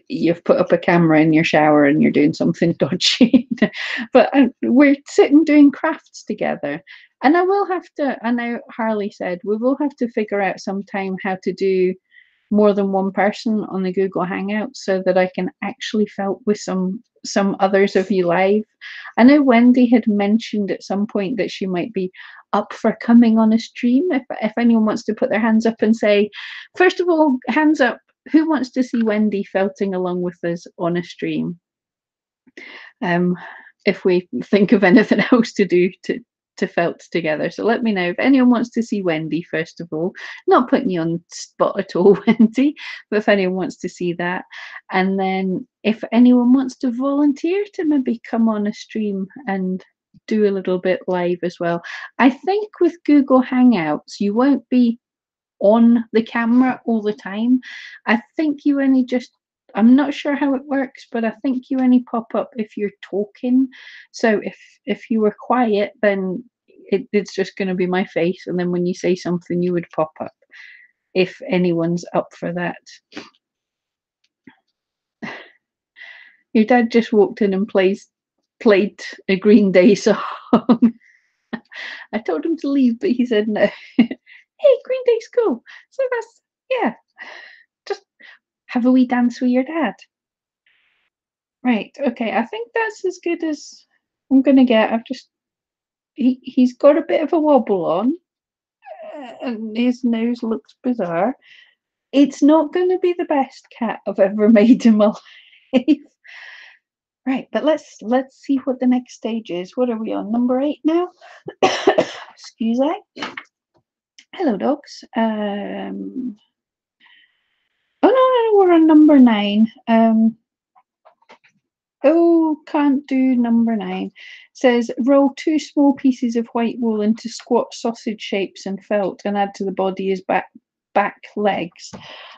you've put up a camera in your shower and you're doing something dodgy. But we're sitting doing crafts together, and I know Harley said we will have to figure out sometime how to do more than one person on the Google Hangouts so that I can actually felt with some others of you live. I know Wendy had mentioned at some point that she might be up for coming on a stream. If anyone wants to put their hands up and say, first of all, hands up, who wants to see Wendy felting along with us on a stream? If we think of anything else to do to felt together. So let me know if anyone wants to see Wendy, first of all. Not putting you on the spot at all, Wendy, but if anyone wants to see that. And then if anyone wants to volunteer to maybe come on a stream and do a little bit live as well. I think with Google Hangouts, you won't be on the camera all the time. I think you only just, I'm not sure how it works, but I think you only pop up if you're talking. So if you were quiet, then it's just going to be my face, and then when you say something, you would pop up if anyone's up for that. Your dad just walked in and played a Green Day song. I told him to leave, but he said no. Hey, Green Day's cool. So that's, yeah, just have a wee dance with your dad. Right, okay, I think that's as good as I'm gonna get. I've just, he's got a bit of a wobble on, and his nose looks bizarre. It's not gonna be the best cat I've ever made in my life. Right, but let's see what the next stage is. What are we on? Number 8 now? Excuse me. Hello, dogs. Oh no, we're on number 9. Oh, can't do number 9. Says roll 2 small pieces of white wool into squat sausage shapes and felt and add to the body as back legs.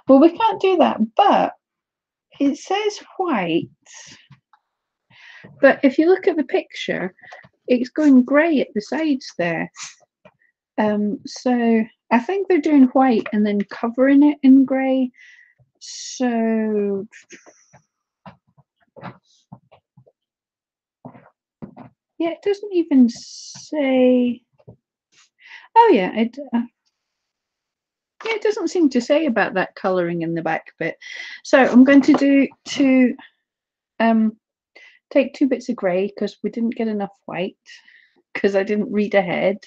Well, we can't do that, but it says white. But if you look at the picture, it's going grey at the sides there. So I think they're doing white and then covering it in grey. So yeah, it doesn't even say. Oh yeah, it doesn't seem to say about that colouring in the back bit. So I'm going to do take 2 bits of grey because we didn't get enough white because I didn't read ahead.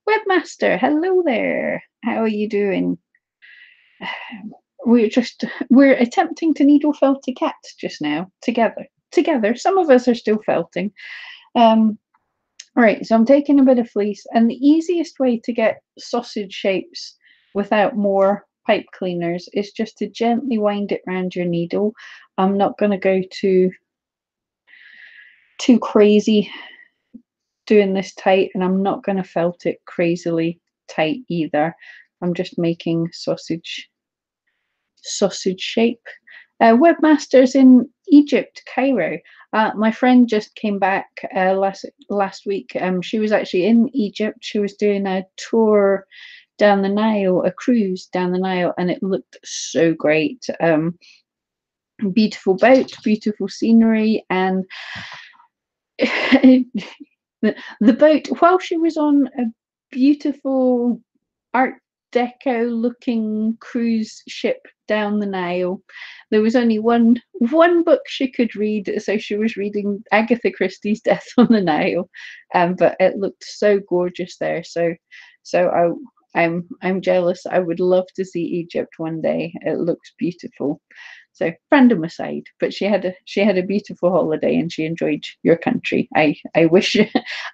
Webmaster, hello there. How are you doing? We're attempting to needle felt a cat just now together. Some of us are still felting. Right, so I'm taking a bit of fleece, and the easiest way to get sausage shapes without more pipe cleaners is just to gently wind it around your needle. I'm not going to go too crazy doing this tight, and I'm not going to felt it crazily tight either. I'm just making sausage shape. Webmasters in Egypt, Cairo. My friend just came back last week. She was actually in Egypt. She was doing a tour down the Nile, a cruise down the Nile, and it looked so great. Beautiful boat, beautiful scenery, and the boat, while she was on a beautiful Art Deco looking cruise ship down the Nile, there was only one book she could read, so she was reading Agatha Christie's Death on the Nile, but it looked so gorgeous there. So I'm jealous. I would love to see Egypt one day. It looks beautiful. So random aside, but she had a beautiful holiday and she enjoyed your country. I wish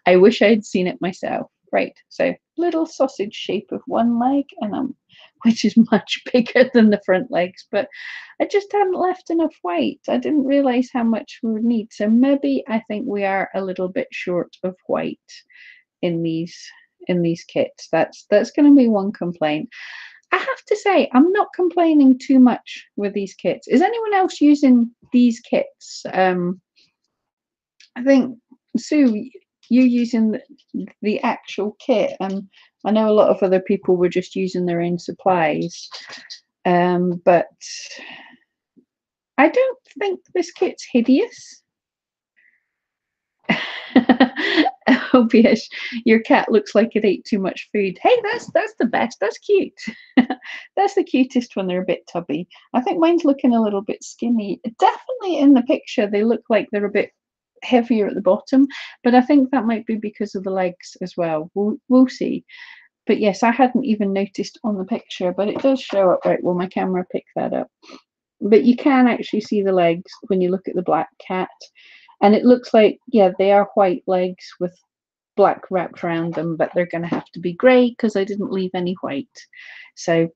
I wish I'd seen it myself. Right, so little sausage shape of one leg, and which is much bigger than the front legs, but I just hadn't left enough white. I didn't realize how much we would need. So maybe I think we are a little bit short of white in these kits. That's going to be one complaint. I have to say, I'm not complaining too much with these kits. Is anyone else using these kits? I think, Sue, you're using the actual kit, and I know a lot of other people were just using their own supplies. But I don't think this kit's hideous. OBS, your cat looks like it ate too much food. Hey, that's the best. That's cute. That's the cutest when they're a bit tubby. I think mine's looking a little bit skinny. Definitely in the picture, they look like they're a bit heavier at the bottom, but I think that might be because of the legs as well. We'll see. But yes, I hadn't even noticed on the picture, but it does show up. Right, well, my camera picked that up. But you can actually see the legs when you look at the black cat. And it looks like, yeah, they are white legs with black wrapped around them, but they're going to have to be grey because I didn't leave any white. So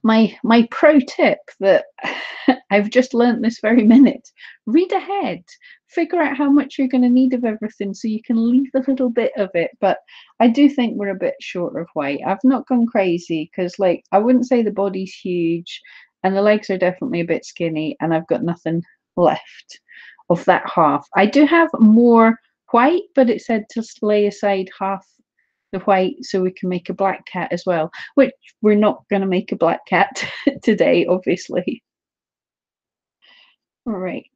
my pro tip that I've just learnt this very minute: read ahead. figure out how much you're going to need of everything so you can leave a little bit of it. But I do think we're a bit short of white. I've not gone crazy because, like, I wouldn't say the body's huge and the legs are definitely a bit skinny, and I've got nothing left of that half. I do have more white, but it said to lay aside half the white so we can make a black cat as well, which we're not going to make a black cat today, obviously. Right.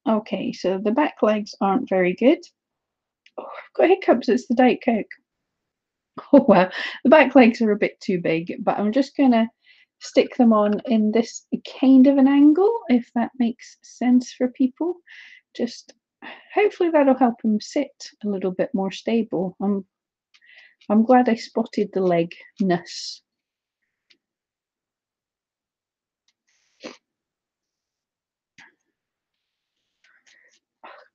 Okay, so the back legs aren't very good. Oh, I've got hiccups. It's the Diet Coke. Oh, well, the back legs are a bit too big, but I'm just going to stick them on in this kind of an angle, if that makes sense for people. Just hopefully that'll help them sit a little bit more stable. I'm glad I spotted the legness.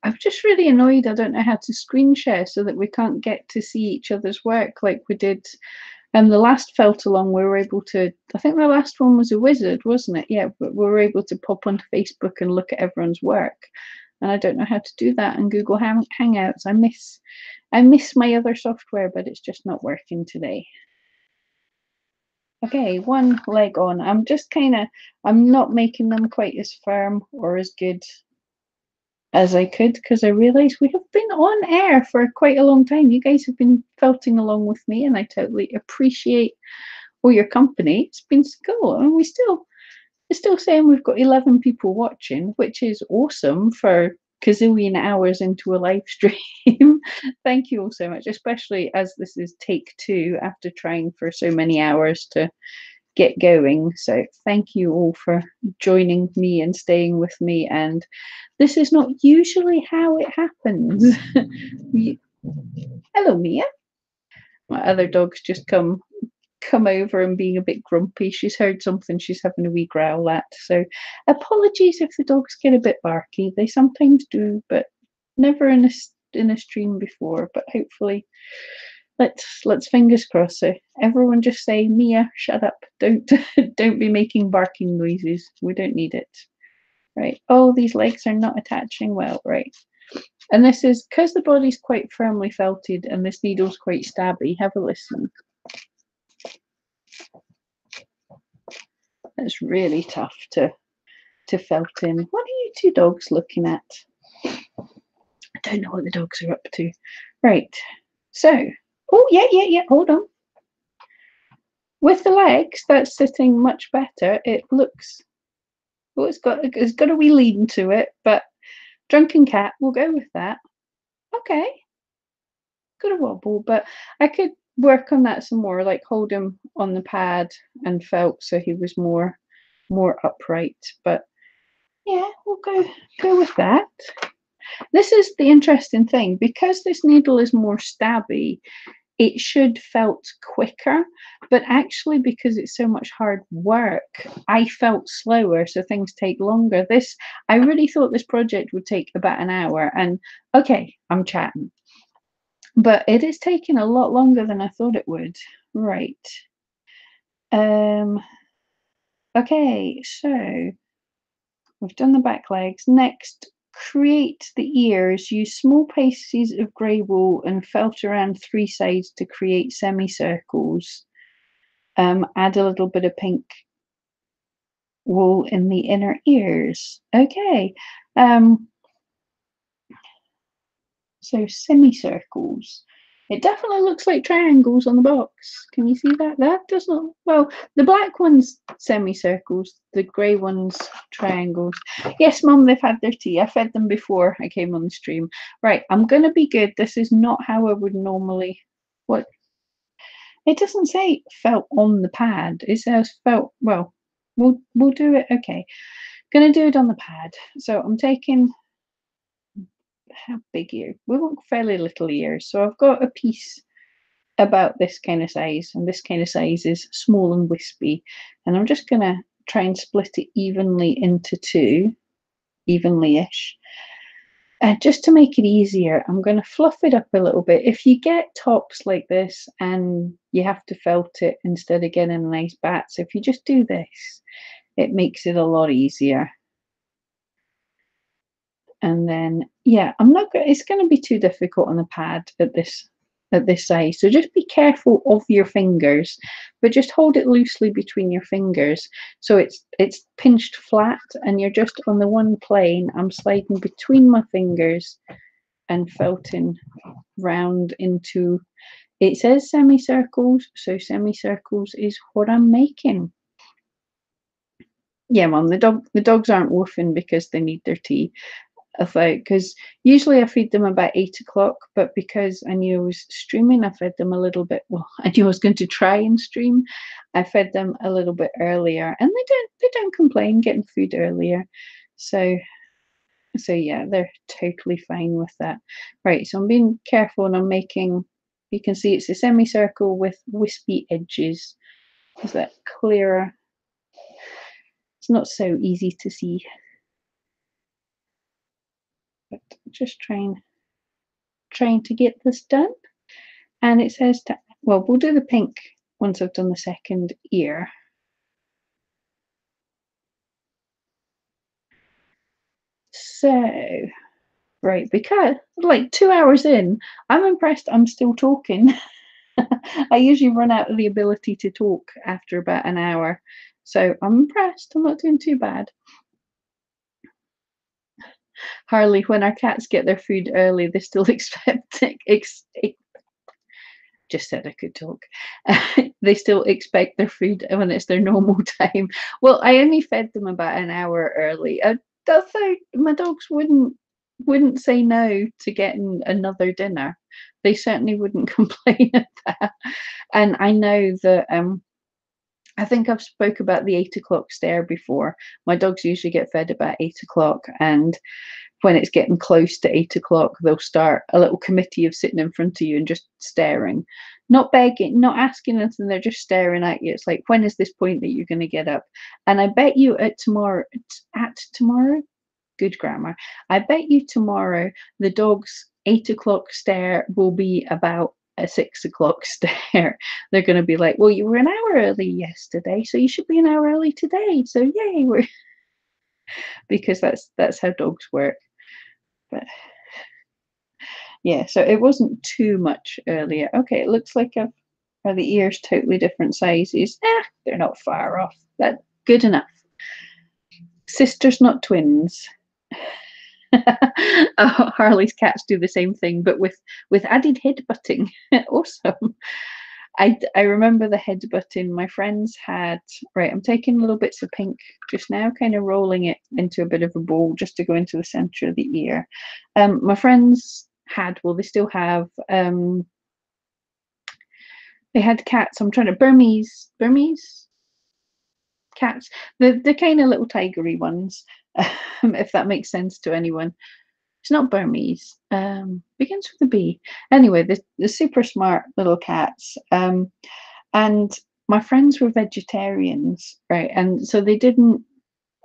I'm just really annoyed I don't know how to screen share so that we can't get to see each other's work like we did. And the last felt along, we were able to, I think the last one was a wizard, wasn't it? Yeah, but we were able to pop onto Facebook and look at everyone's work. And I don't know how to do that in Google Hangouts. I miss my other software, but it's just not working today. Okay, one leg on. I'm not making them quite as firm or as good as I could because I realised we have been on air for quite a long time. You guys have been felting along with me, and I totally appreciate all your company. It's been cool, and we're still saying we've got 11 people watching, which is awesome for gazillion hours into a live stream. Thank you all so much, especially as this is take 2 after trying for so many hours to get going. So thank you all for joining me and staying with me. And this is not usually how it happens. Hello, Mia. My other dog's just come over and being a bit grumpy. She's heard something she's having a wee growl at. So apologies if the dogs get a bit barky. They sometimes do, but never in a stream before. But hopefully, let's fingers crossed. So everyone just say, Mia, shut up. Don't don't be making barking noises. We don't need it. Right. Oh, these legs are not attaching well. Right. And this is because the body's quite firmly felted and this needle's quite stabby. Have a listen. It's really tough to felt in. What are you two dogs looking at? I don't know what the dogs are up to. Right. So, oh yeah. Hold on. With the legs, that's sitting much better. It looks. Oh, it's got a wee lean to it, but drunken cat. We'll go with that. Okay. Got a wobble, but I could work on that some more. Like hold him on the pad and felt so he was more upright. But yeah, we'll go with that. This is the interesting thing. Because this needle is more stabby, it should felt quicker, but actually because it's so much hard work, I felt slower, so things take longer. I really thought this project would take about an hour, and okay, I'm chatting, but it is taking a lot longer than I thought it would. Right. Okay, so we've done the back legs. Next, create the ears. Use small pieces of grey wool and felt around 3 sides to create semicircles. Add a little bit of pink wool in the inner ears. Okay. So semicircles. It definitely looks like triangles on the box. Can you see that? That doesn't. Well, the black one's semicircles, the grey one's triangles. Yes, Mum, they've had their tea. I fed them before I came on the stream. Right, I'm going to be good. This is not how I would normally. What? It doesn't say felt on the pad. It says felt. Well, we'll do it. Okay, going to do it on the pad. So I'm taking. How big ear? We want fairly little ears. So I've got a piece about this kind of size, and this kind of size is small and wispy. And I'm just going to try and split it evenly into 2, evenly-ish. And just to make it easier, I'm going to fluff it up a little bit. If you get tops like this and you have to felt it instead of getting a nice bats, if you just do this, it makes it a lot easier. And then, yeah, I'm not go it's gonna be too difficult on the pad at this size, so just be careful of your fingers, but just hold it loosely between your fingers, so it's pinched flat, and you're just on the one plane. I'm sliding between my fingers and felting round into it says semicircles, so semicircles is what I'm making. Yeah, Mum, the dogs aren't woofing because they need their tea. Because usually I feed them about 8 o'clock, but because I knew I was streaming, I fed them a little bit. Well, I knew I was going to try and stream. I fed them a little bit earlier, and they don't complain getting food earlier. So yeah, they're totally fine with that. Right, so I'm being careful, and I'm making. You can see it's a semicircle with wispy edges. Is that clearer? It's not so easy to see, but just trying to get this done. And it says to, well, we'll do the pink once I've done the second ear. So, right, because like 2 hours in, I'm impressed I'm still talking. I usually run out of the ability to talk after about an hour. So I'm impressed. I'm not doing too bad. Harley, when our cats get their food early, they still just said I could talk. They still expect their food when it's their normal time. Well, I only fed them about an hour early. I think my dogs wouldn't say no to getting another dinner. They certainly wouldn't complain at that. And I know that I think I've spoke about the 8 o'clock stare before. My dogs usually get fed about 8 o'clock, and when it's getting close to 8 o'clock, they'll start a little committee of sitting in front of you and just staring, not begging, not asking anything. They're just staring at you. It's like, when is this point that you're going to get up? And I bet you at tomorrow, good grammar. I bet you tomorrow the dog's 8 o'clock stare will be about a 6 o'clock stare. They're going to be like, well, you were an hour early yesterday, so you should be an hour early today. So yay, we're because that's how dogs work. But yeah, so it wasn't too much earlier. Okay, it looks like are the ears totally different sizes? They're not far off. That's good enough. Sisters, not twins. Harley's cats do the same thing, but with added headbutting. Awesome. I remember the headbutting. My friends had, right, I'm taking little bits of pink just now, kind of rolling it into a bit of a ball just to go into the center of the ear. My friends had, well, they still have, they had cats. I'm trying to Burmese cats, the kind of little tigery ones, if that makes sense to anyone. It's not Burmese. Begins with a B. Anyway, the super smart little cats. And my friends were vegetarians, right? And so they didn't.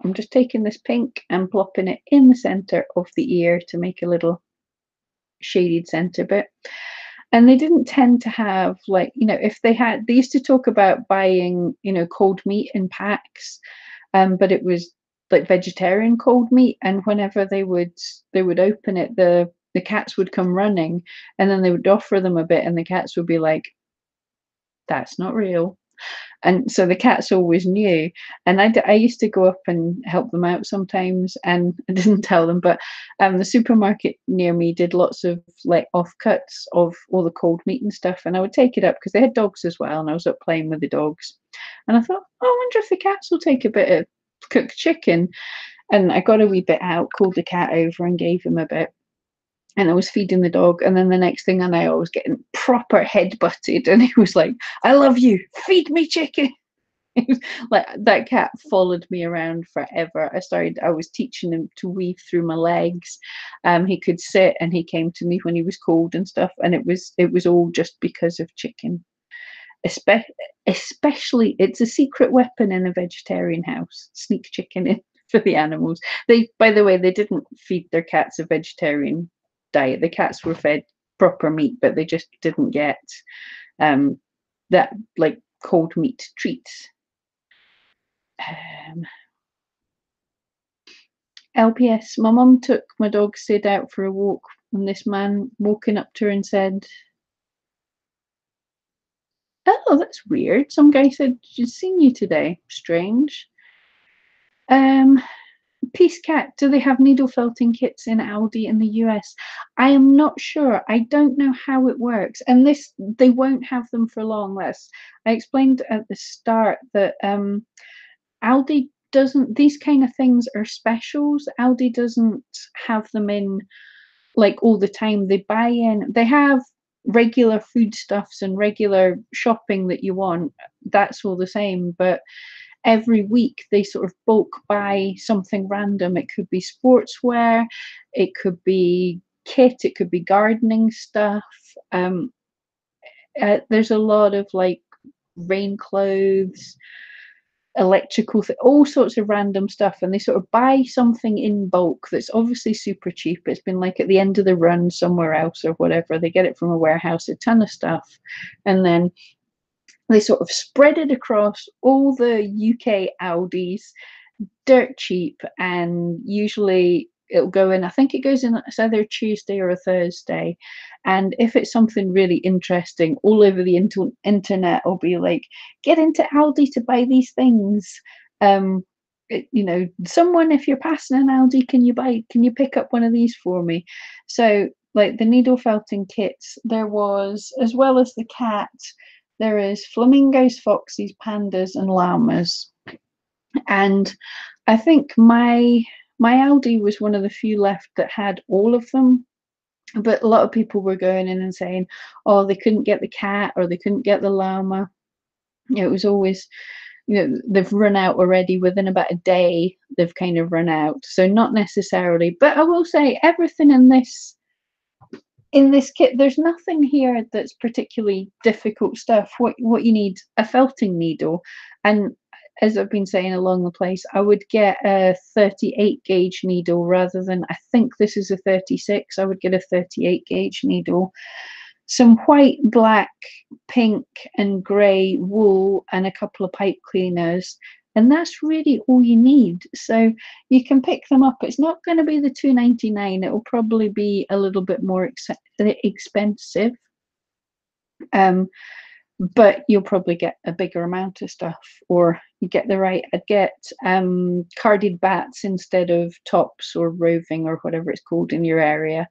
I'm just taking this pink and plopping it in the center of the ear to make a little shaded center bit. And they didn't tend to have, like, if they used to talk about buying, cold meat in packs, but it was like vegetarian cold meat, and whenever they would open it, the cats would come running, and then they would offer them a bit, and the cats would be like, that's not real. And so the cats always knew, and I used to go up and help them out sometimes, and I didn't tell them, but the supermarket near me did lots of like offcuts of all the cold meat and stuff, and I would take it up because they had dogs as well, and I was up playing with the dogs, and I thought, oh, I wonder if the cats will take a bit of cooked chicken, and I got a wee bit out, called the cat over, and gave him a bit. And I was feeding the dog, and then the next thing I know, I was getting proper head butted, and he was like, "I love you, feed me chicken." Like, that cat followed me around forever. I was teaching him to weave through my legs. He could sit, and he came to me when he was cold and stuff, and it was all just because of chicken. Especially, it's a secret weapon in a vegetarian house. Sneak chicken in for the animals. By the way, they didn't feed their cats a vegetarian diet. The cats were fed proper meat, but they just didn't get that, like, cold meat treats. Um, LPS. My mum took my dog Sid out for a walk, and this man walking up to her and said, "Oh, that's weird. Some guy said she's seen you today. Strange." Um, Peace Cat, do they have needle felting kits in Aldi in the US? I am not sure. I don't know how it works. And this, they won't have them for long. I explained at the start that Aldi doesn't, these kind of things are specials. Aldi doesn't have them in like all the time. They buy in, they have regular foodstuffs and regular shopping that you want. That's all the same. But every week they sort of bulk buy something random. It could be sportswear, it could be kit, it could be gardening stuff. Um, there's a lot of like rain clothes, electrical, all sorts of random stuff, and they sort of buy something in bulk that's obviously super cheap. It's been like at the end of the run somewhere else or whatever. They get it from a warehouse, a ton of stuff, and then they sort of spread it across all the UK Aldis, dirt cheap, and usually it'll go in, I think it goes in, it's either a Tuesday or a Thursday. And if it's something really interesting, all over the internet will be like, get into Aldi to buy these things. Someone, if you're passing an Aldi, can you pick up one of these for me? So like the needle felting kits, there was, as well as the cat, there is flamingos, foxes, pandas, and llamas. And I think my Aldi was one of the few left that had all of them. But a lot of people were going in and saying, oh, they couldn't get the cat or they couldn't get the llama. It was always, they've run out already within about a day. They've kind of run out. So not necessarily. But I will say everything in this kit, there's nothing here that's particularly difficult stuff. What you need, a felting needle, and as I've been saying along the place, I would get a 38 gauge needle rather than, I think this is a 36. I would get a 38 gauge needle, some white, black, pink, and grey wool, and a couple of pipe cleaners. And that's really all you need. So you can pick them up. It's not going to be the $2.99. It will probably be a little bit more expensive. But you'll probably get a bigger amount of stuff, or you get the right. I'd get carded bats instead of tops or roving or whatever it's called in your area.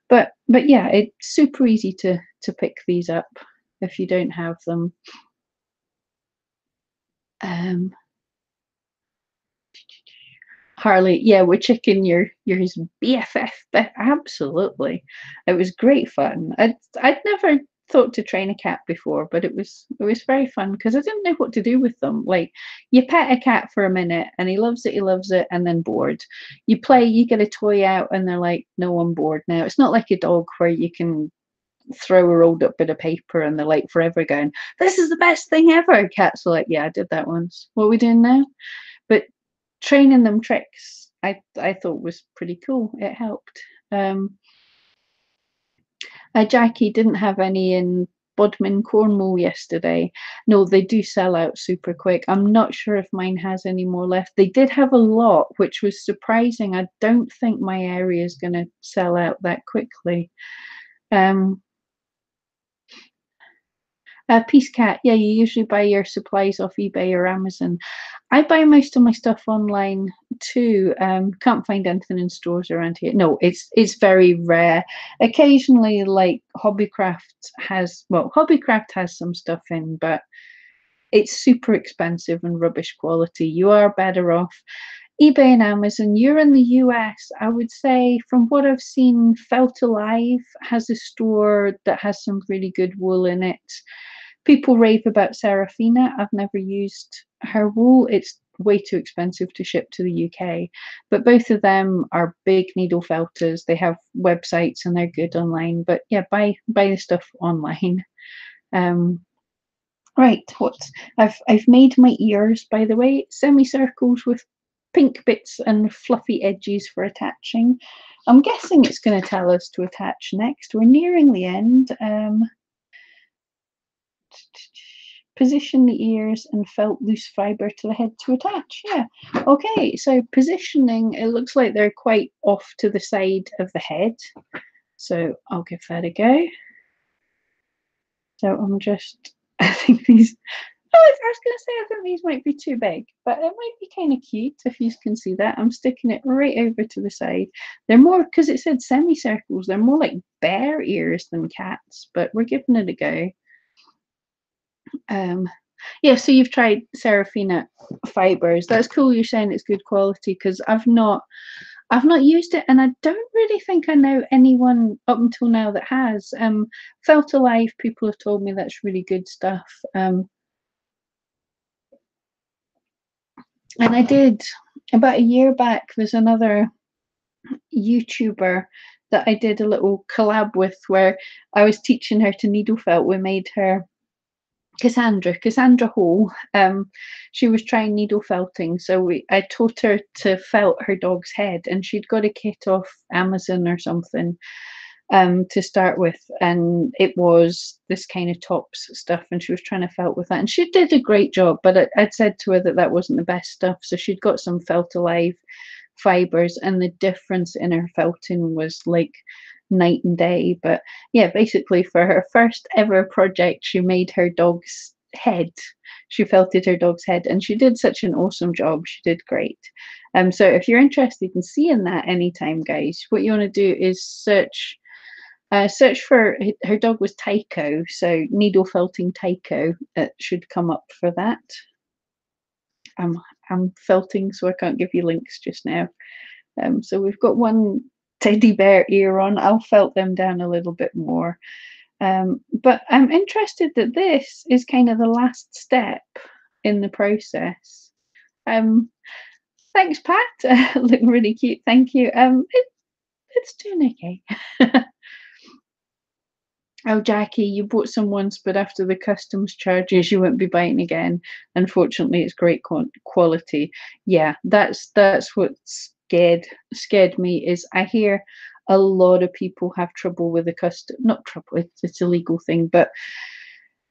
But yeah, it's super easy to pick these up if you don't have them. Harley, yeah, we're checking your his BFF, but absolutely, it was great fun. I'd never thought to train a cat before, but it was very fun because I didn't know what to do with them. Like, you pet a cat for a minute and he loves it, and then bored. You play, you get a toy out, and they're like, no, I'm bored now. It's not like a dog where you can throw a rolled up bit of paper and they're like forever going, this is the best thing ever. Cats are like, yeah, I did that once. What are we doing now? But training them tricks, I thought was pretty cool. It helped. Jackie didn't have any in Bodmin, Cornwall yesterday. No, they do sell out super quick. I'm not sure if mine has any more left. They did have a lot, which was surprising. I don't think my area is going to sell out that quickly. Peace Cat, yeah, you usually buy your supplies off eBay or Amazon. I buy most of my stuff online too. Can't find anything in stores around here. No, it's very rare. Occasionally, like Hobbycraft has some stuff in, but it's super expensive and rubbish quality. You are better off eBay and Amazon. You're in the US, I would say, from what I've seen, Felt Alive has a store that has some really good wool in it. People rave about Serafina. I've never used her wool. It's way too expensive to ship to the UK. But both of them are big needle felters. They have websites and they're good online. But yeah, buy the stuff online. Right, I've made my ears, by the way, semicircles with pink bits and fluffy edges for attaching. I'm guessing it's going to tell us to attach next. We're nearing the end. Position the ears and felt loose fibre to the head to attach. Yeah. Okay, so positioning, it looks like they're quite off to the side of the head. So I'll give that a go. So I'm just, I think these, oh, I was going to say, I think these might be too big, but it might be kind of cute if you can see that. I'm sticking it right over to the side. They're more, because it said semicircles, they're more like bear ears than cats, but we're giving it a go. Yeah, so you've tried Serafina fibers. That's cool. You're saying it's good quality, because I've not used it, and I don't really think I know anyone up until now that has. Felt Alive, people have told me that's really good stuff. And I did about a year back. There's another YouTuber that I did a little collab with, where I was teaching her to needle felt. We made her Cassandra Hall. She was trying needle felting, so I taught her to felt her dog's head, and she'd got a kit off Amazon or something to start with, and it was this kind of tops stuff, and she was trying to felt with that, and she did a great job. But I'd said to her that that wasn't the best stuff, so she'd got some Felt Alive fibers, and the difference in her felting was like night and day. But yeah, basically for her first ever project, she made her dog's head. She felted her dog's head, and she did such an awesome job. She did great. So if you're interested in seeing that anytime, guys, what you want to do is search for, her dog was Tycho, so needle felting Tycho. It should come up for that. I'm felting, so I can't give you links just now. So we've got one teddy bear ear on. I'll felt them down a little bit more. But I'm interested that this is kind of the last step in the process. Thanks, Pat. Look really cute. Thank you. It's doing okay. Oh, Jackie, you bought some once, but after the customs charges, you won't be buying again. Unfortunately, it's great quality. Yeah, that's what scared me. Is I hear a lot of people have trouble with the not trouble, it's a legal thing, but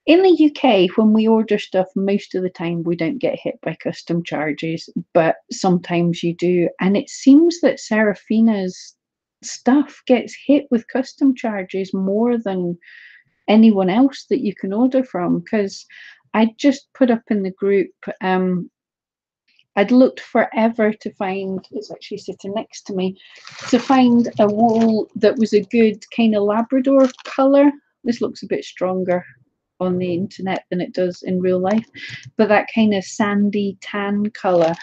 in the UK, when we order stuff, most of the time we don't get hit by custom charges, but sometimes you do. And it seems that Serafina's stuff gets hit with custom charges more than anyone else that you can order from. Because I just put up in the group, I'd looked forever to find, it's actually sitting next to me, to find a wool that was a good kind of Labrador colour. This looks a bit stronger on the internet than it does in real life, but that kind of sandy tan colour,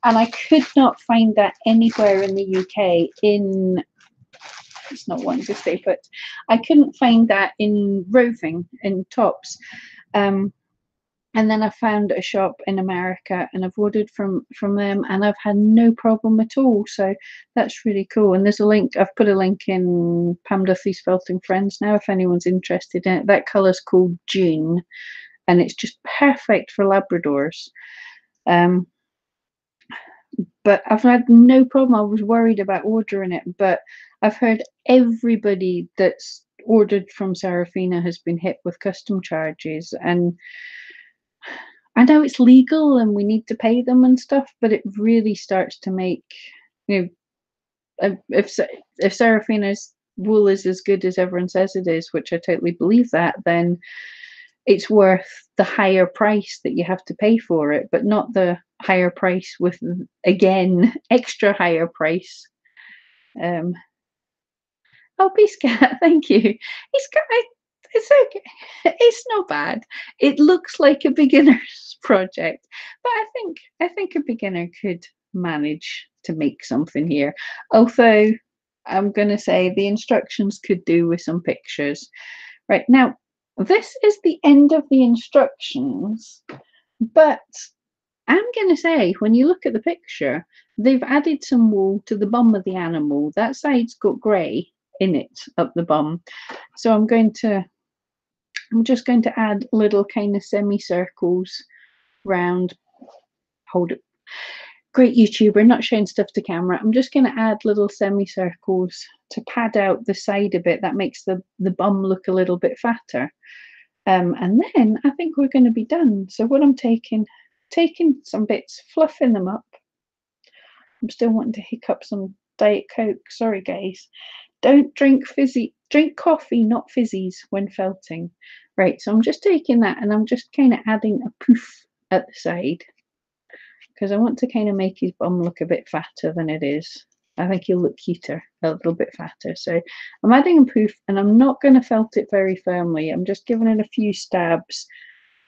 and I could not find that anywhere in the UK. It's not wanting to stay put. I couldn't find that in Roving, in Tops. And then I found a shop in America, and I've ordered from them, and I've had no problem at all. So that's really cool. And there's a link. I've put a link in Pam Duthie's Felting Friends now, if anyone's interested in it. That colour's called June, and it's just perfect for Labradors. But I've had no problem. I was worried about ordering it, but I've heard everybody that's ordered from Serafina has been hit with custom charges, and I know it's legal and we need to pay them and stuff, but it really starts to make, if Serafina's wool is as good as everyone says it is, which I totally believe that, then it's worth the higher price that you have to pay for it, but not the higher price with, again, extra higher price. Oh, Peace Cat, thank you. It's okay. It's not bad. It looks like a beginner's project, but I think a beginner could manage to make something here. Although I'm going to say the instructions could do with some pictures. Right, now, this is the end of the instructions, but I'm going to say, when you look at the picture, they've added some wool to the bum of the animal. That side's got grey in it up the bum. So I'm just going to add little kind of semicircles round. Hold it. Great YouTuber, not showing stuff to camera. I'm just going to add little semicircles to pad out the side a bit. That makes the bum look a little bit fatter. And then I think we're going to be done. So what I'm taking some bits, fluffing them up. I'm still wanting to hiccup some Diet Coke. Sorry, guys. Don't drink coffee, not fizzies, when felting. Right, so I'm just taking that and I'm just kind of adding a poof at the side because I want to kind of make his bum look a bit fatter than it is. I think he'll look cuter, a little bit fatter. So I'm adding a poof and I'm not going to felt it very firmly. I'm just giving it a few stabs,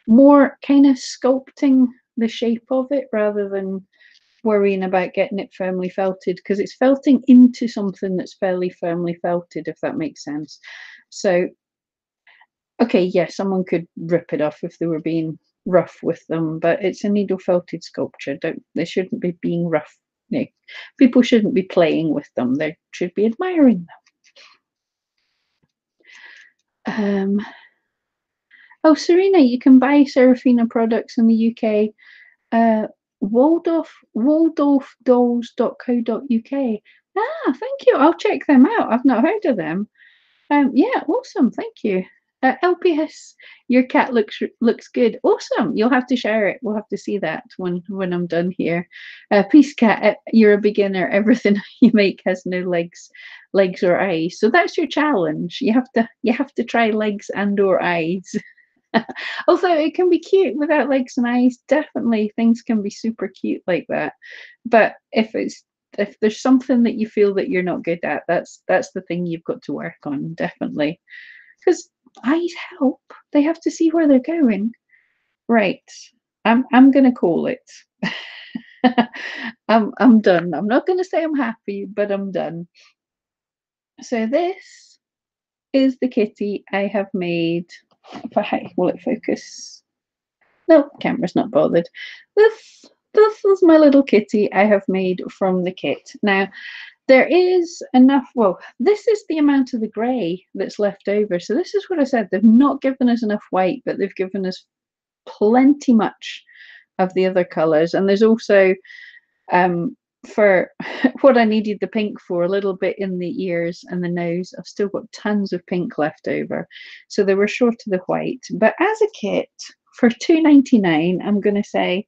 more kind of sculpting the shape of it rather than worrying about getting it firmly felted, because it's felting into something that's fairly firmly felted, if that makes sense. So, okay, yeah, someone could rip it off if they were being rough with them, but it's a needle felted sculpture. They shouldn't be being rough. No, people shouldn't be playing with them. They should be admiring them. Oh, Serena, you can buy Serafina products in the UK. Waldorfdolls.co.uk. Ah, thank you. I'll check them out. I've not heard of them. Yeah, awesome. Thank you. LPS, your cat looks good. Awesome. You'll have to share it. We'll have to see that when I'm done here. Peace cat, you're a beginner. Everything you make has no legs or eyes. So that's your challenge. You have to try legs and or eyes. Although it can be cute without legs and eyes, definitely things can be super cute like that. But if there's something that you feel that you're not good at, that's the thing you've got to work on, definitely. Because eyes help. They have to see where they're going. Right. I'm gonna call it. I'm done. I'm not gonna say I'm happy, but I'm done. So this is the kitty I have made. Will it focus? No, camera's not bothered. This is my little kitty I have made from the kit. Now, there is enough, well, this is the amount of the grey that's left over. So this is what I said. They've not given us enough white, but they've given us plenty much of the other colours. And there's also, for what I needed the pink for, a little bit in the ears and the nose. I've still got tons of pink left over. So they were short of the white. But as a kit, for £2.99, I'm going to say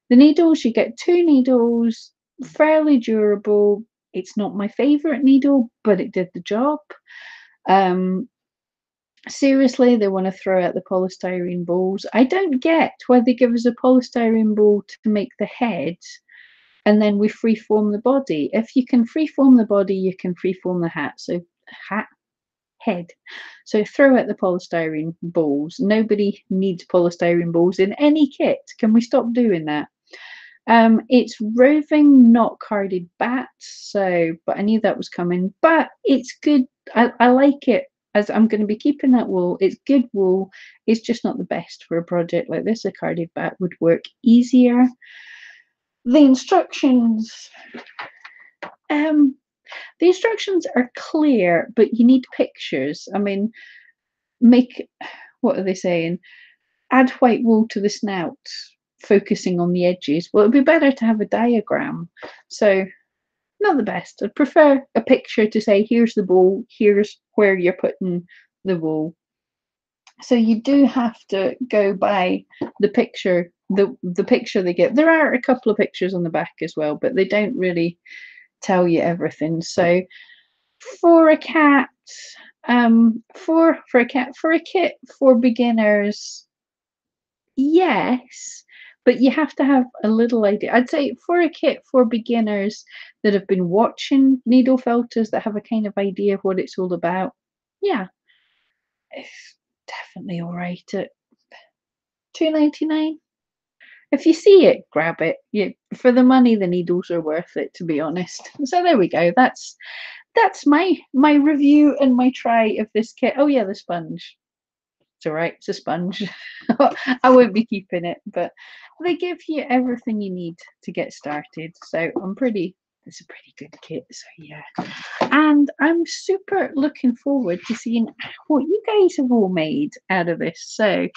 the needles, you get 2 needles, fairly durable. It's not my favourite needle, but it did the job. Seriously, they want to throw out the polystyrene balls. I don't get why they give us a polystyrene ball to make the head and then we freeform the body. If you can freeform the body, you can freeform the hat. So head. So throw out the polystyrene balls. Nobody needs polystyrene balls in any kit. Can we stop doing that? It's roving, not carded bats. So, but I knew that was coming. But it's good. I like it. As I'm going to be keeping that wool. It's good wool. It's just not the best for a project like this. A carded bat would work easier. The instructions. The instructions are clear, but you need pictures. I mean, what are they saying? Add white wool to the snout, focusing on the edges. Well, it'd be better to have a diagram. So, not the best. I'd prefer a picture to say, here's the wool, here's where you're putting the wool. So you do have to go by the picture, the picture they get. There are a couple of pictures on the back as well, but they don't really tell you everything. So for a cat, for a kit for beginners, yes, but you have to have a little idea. I'd say for a kit for beginners that have been watching needle felters, that have a kind of idea of what it's all about, yeah, it's definitely all right at £2.99. If you see it, grab it. For the money, the needles are worth it, to be honest. So there we go. That's my review and my try of this kit. Oh yeah, the sponge. It's all right. It's a sponge. I won't be keeping it, but they give you everything you need to get started. So it's a pretty good kit. So yeah, and I'm super looking forward to seeing what you guys have all made out of this. So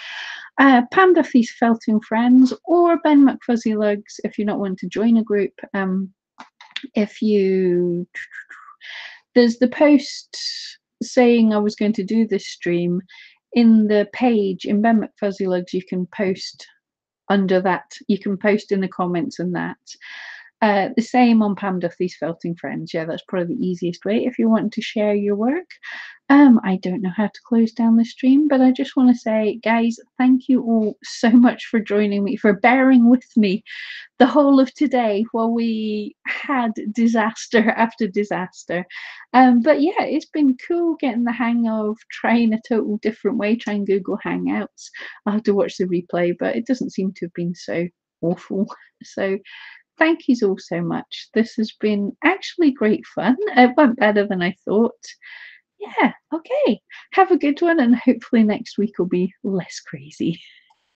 Pam Duffy's Felting Friends or Ben McFuzzy Lugs if you're not wanting to join a group. There's the post saying I was going to do this stream in the page in Ben McFuzzylugs, you can post under that. You can post in the comments and that. The same on Pam Duffy's Felting Friends. Yeah, that's probably the easiest way if you want to share your work. I don't know how to close down the stream, but I just want to say, guys, thank you all so much for joining me, for bearing with me the whole of today while we had disaster after disaster. But yeah, it's been cool getting the hang of trying a total different way, trying Google Hangouts. I'll have to watch the replay, but it doesn't seem to have been so awful. So thank you all so much. This has been actually great fun. It went better than I thought. Yeah, okay. Have a good one, and hopefully next week will be less crazy.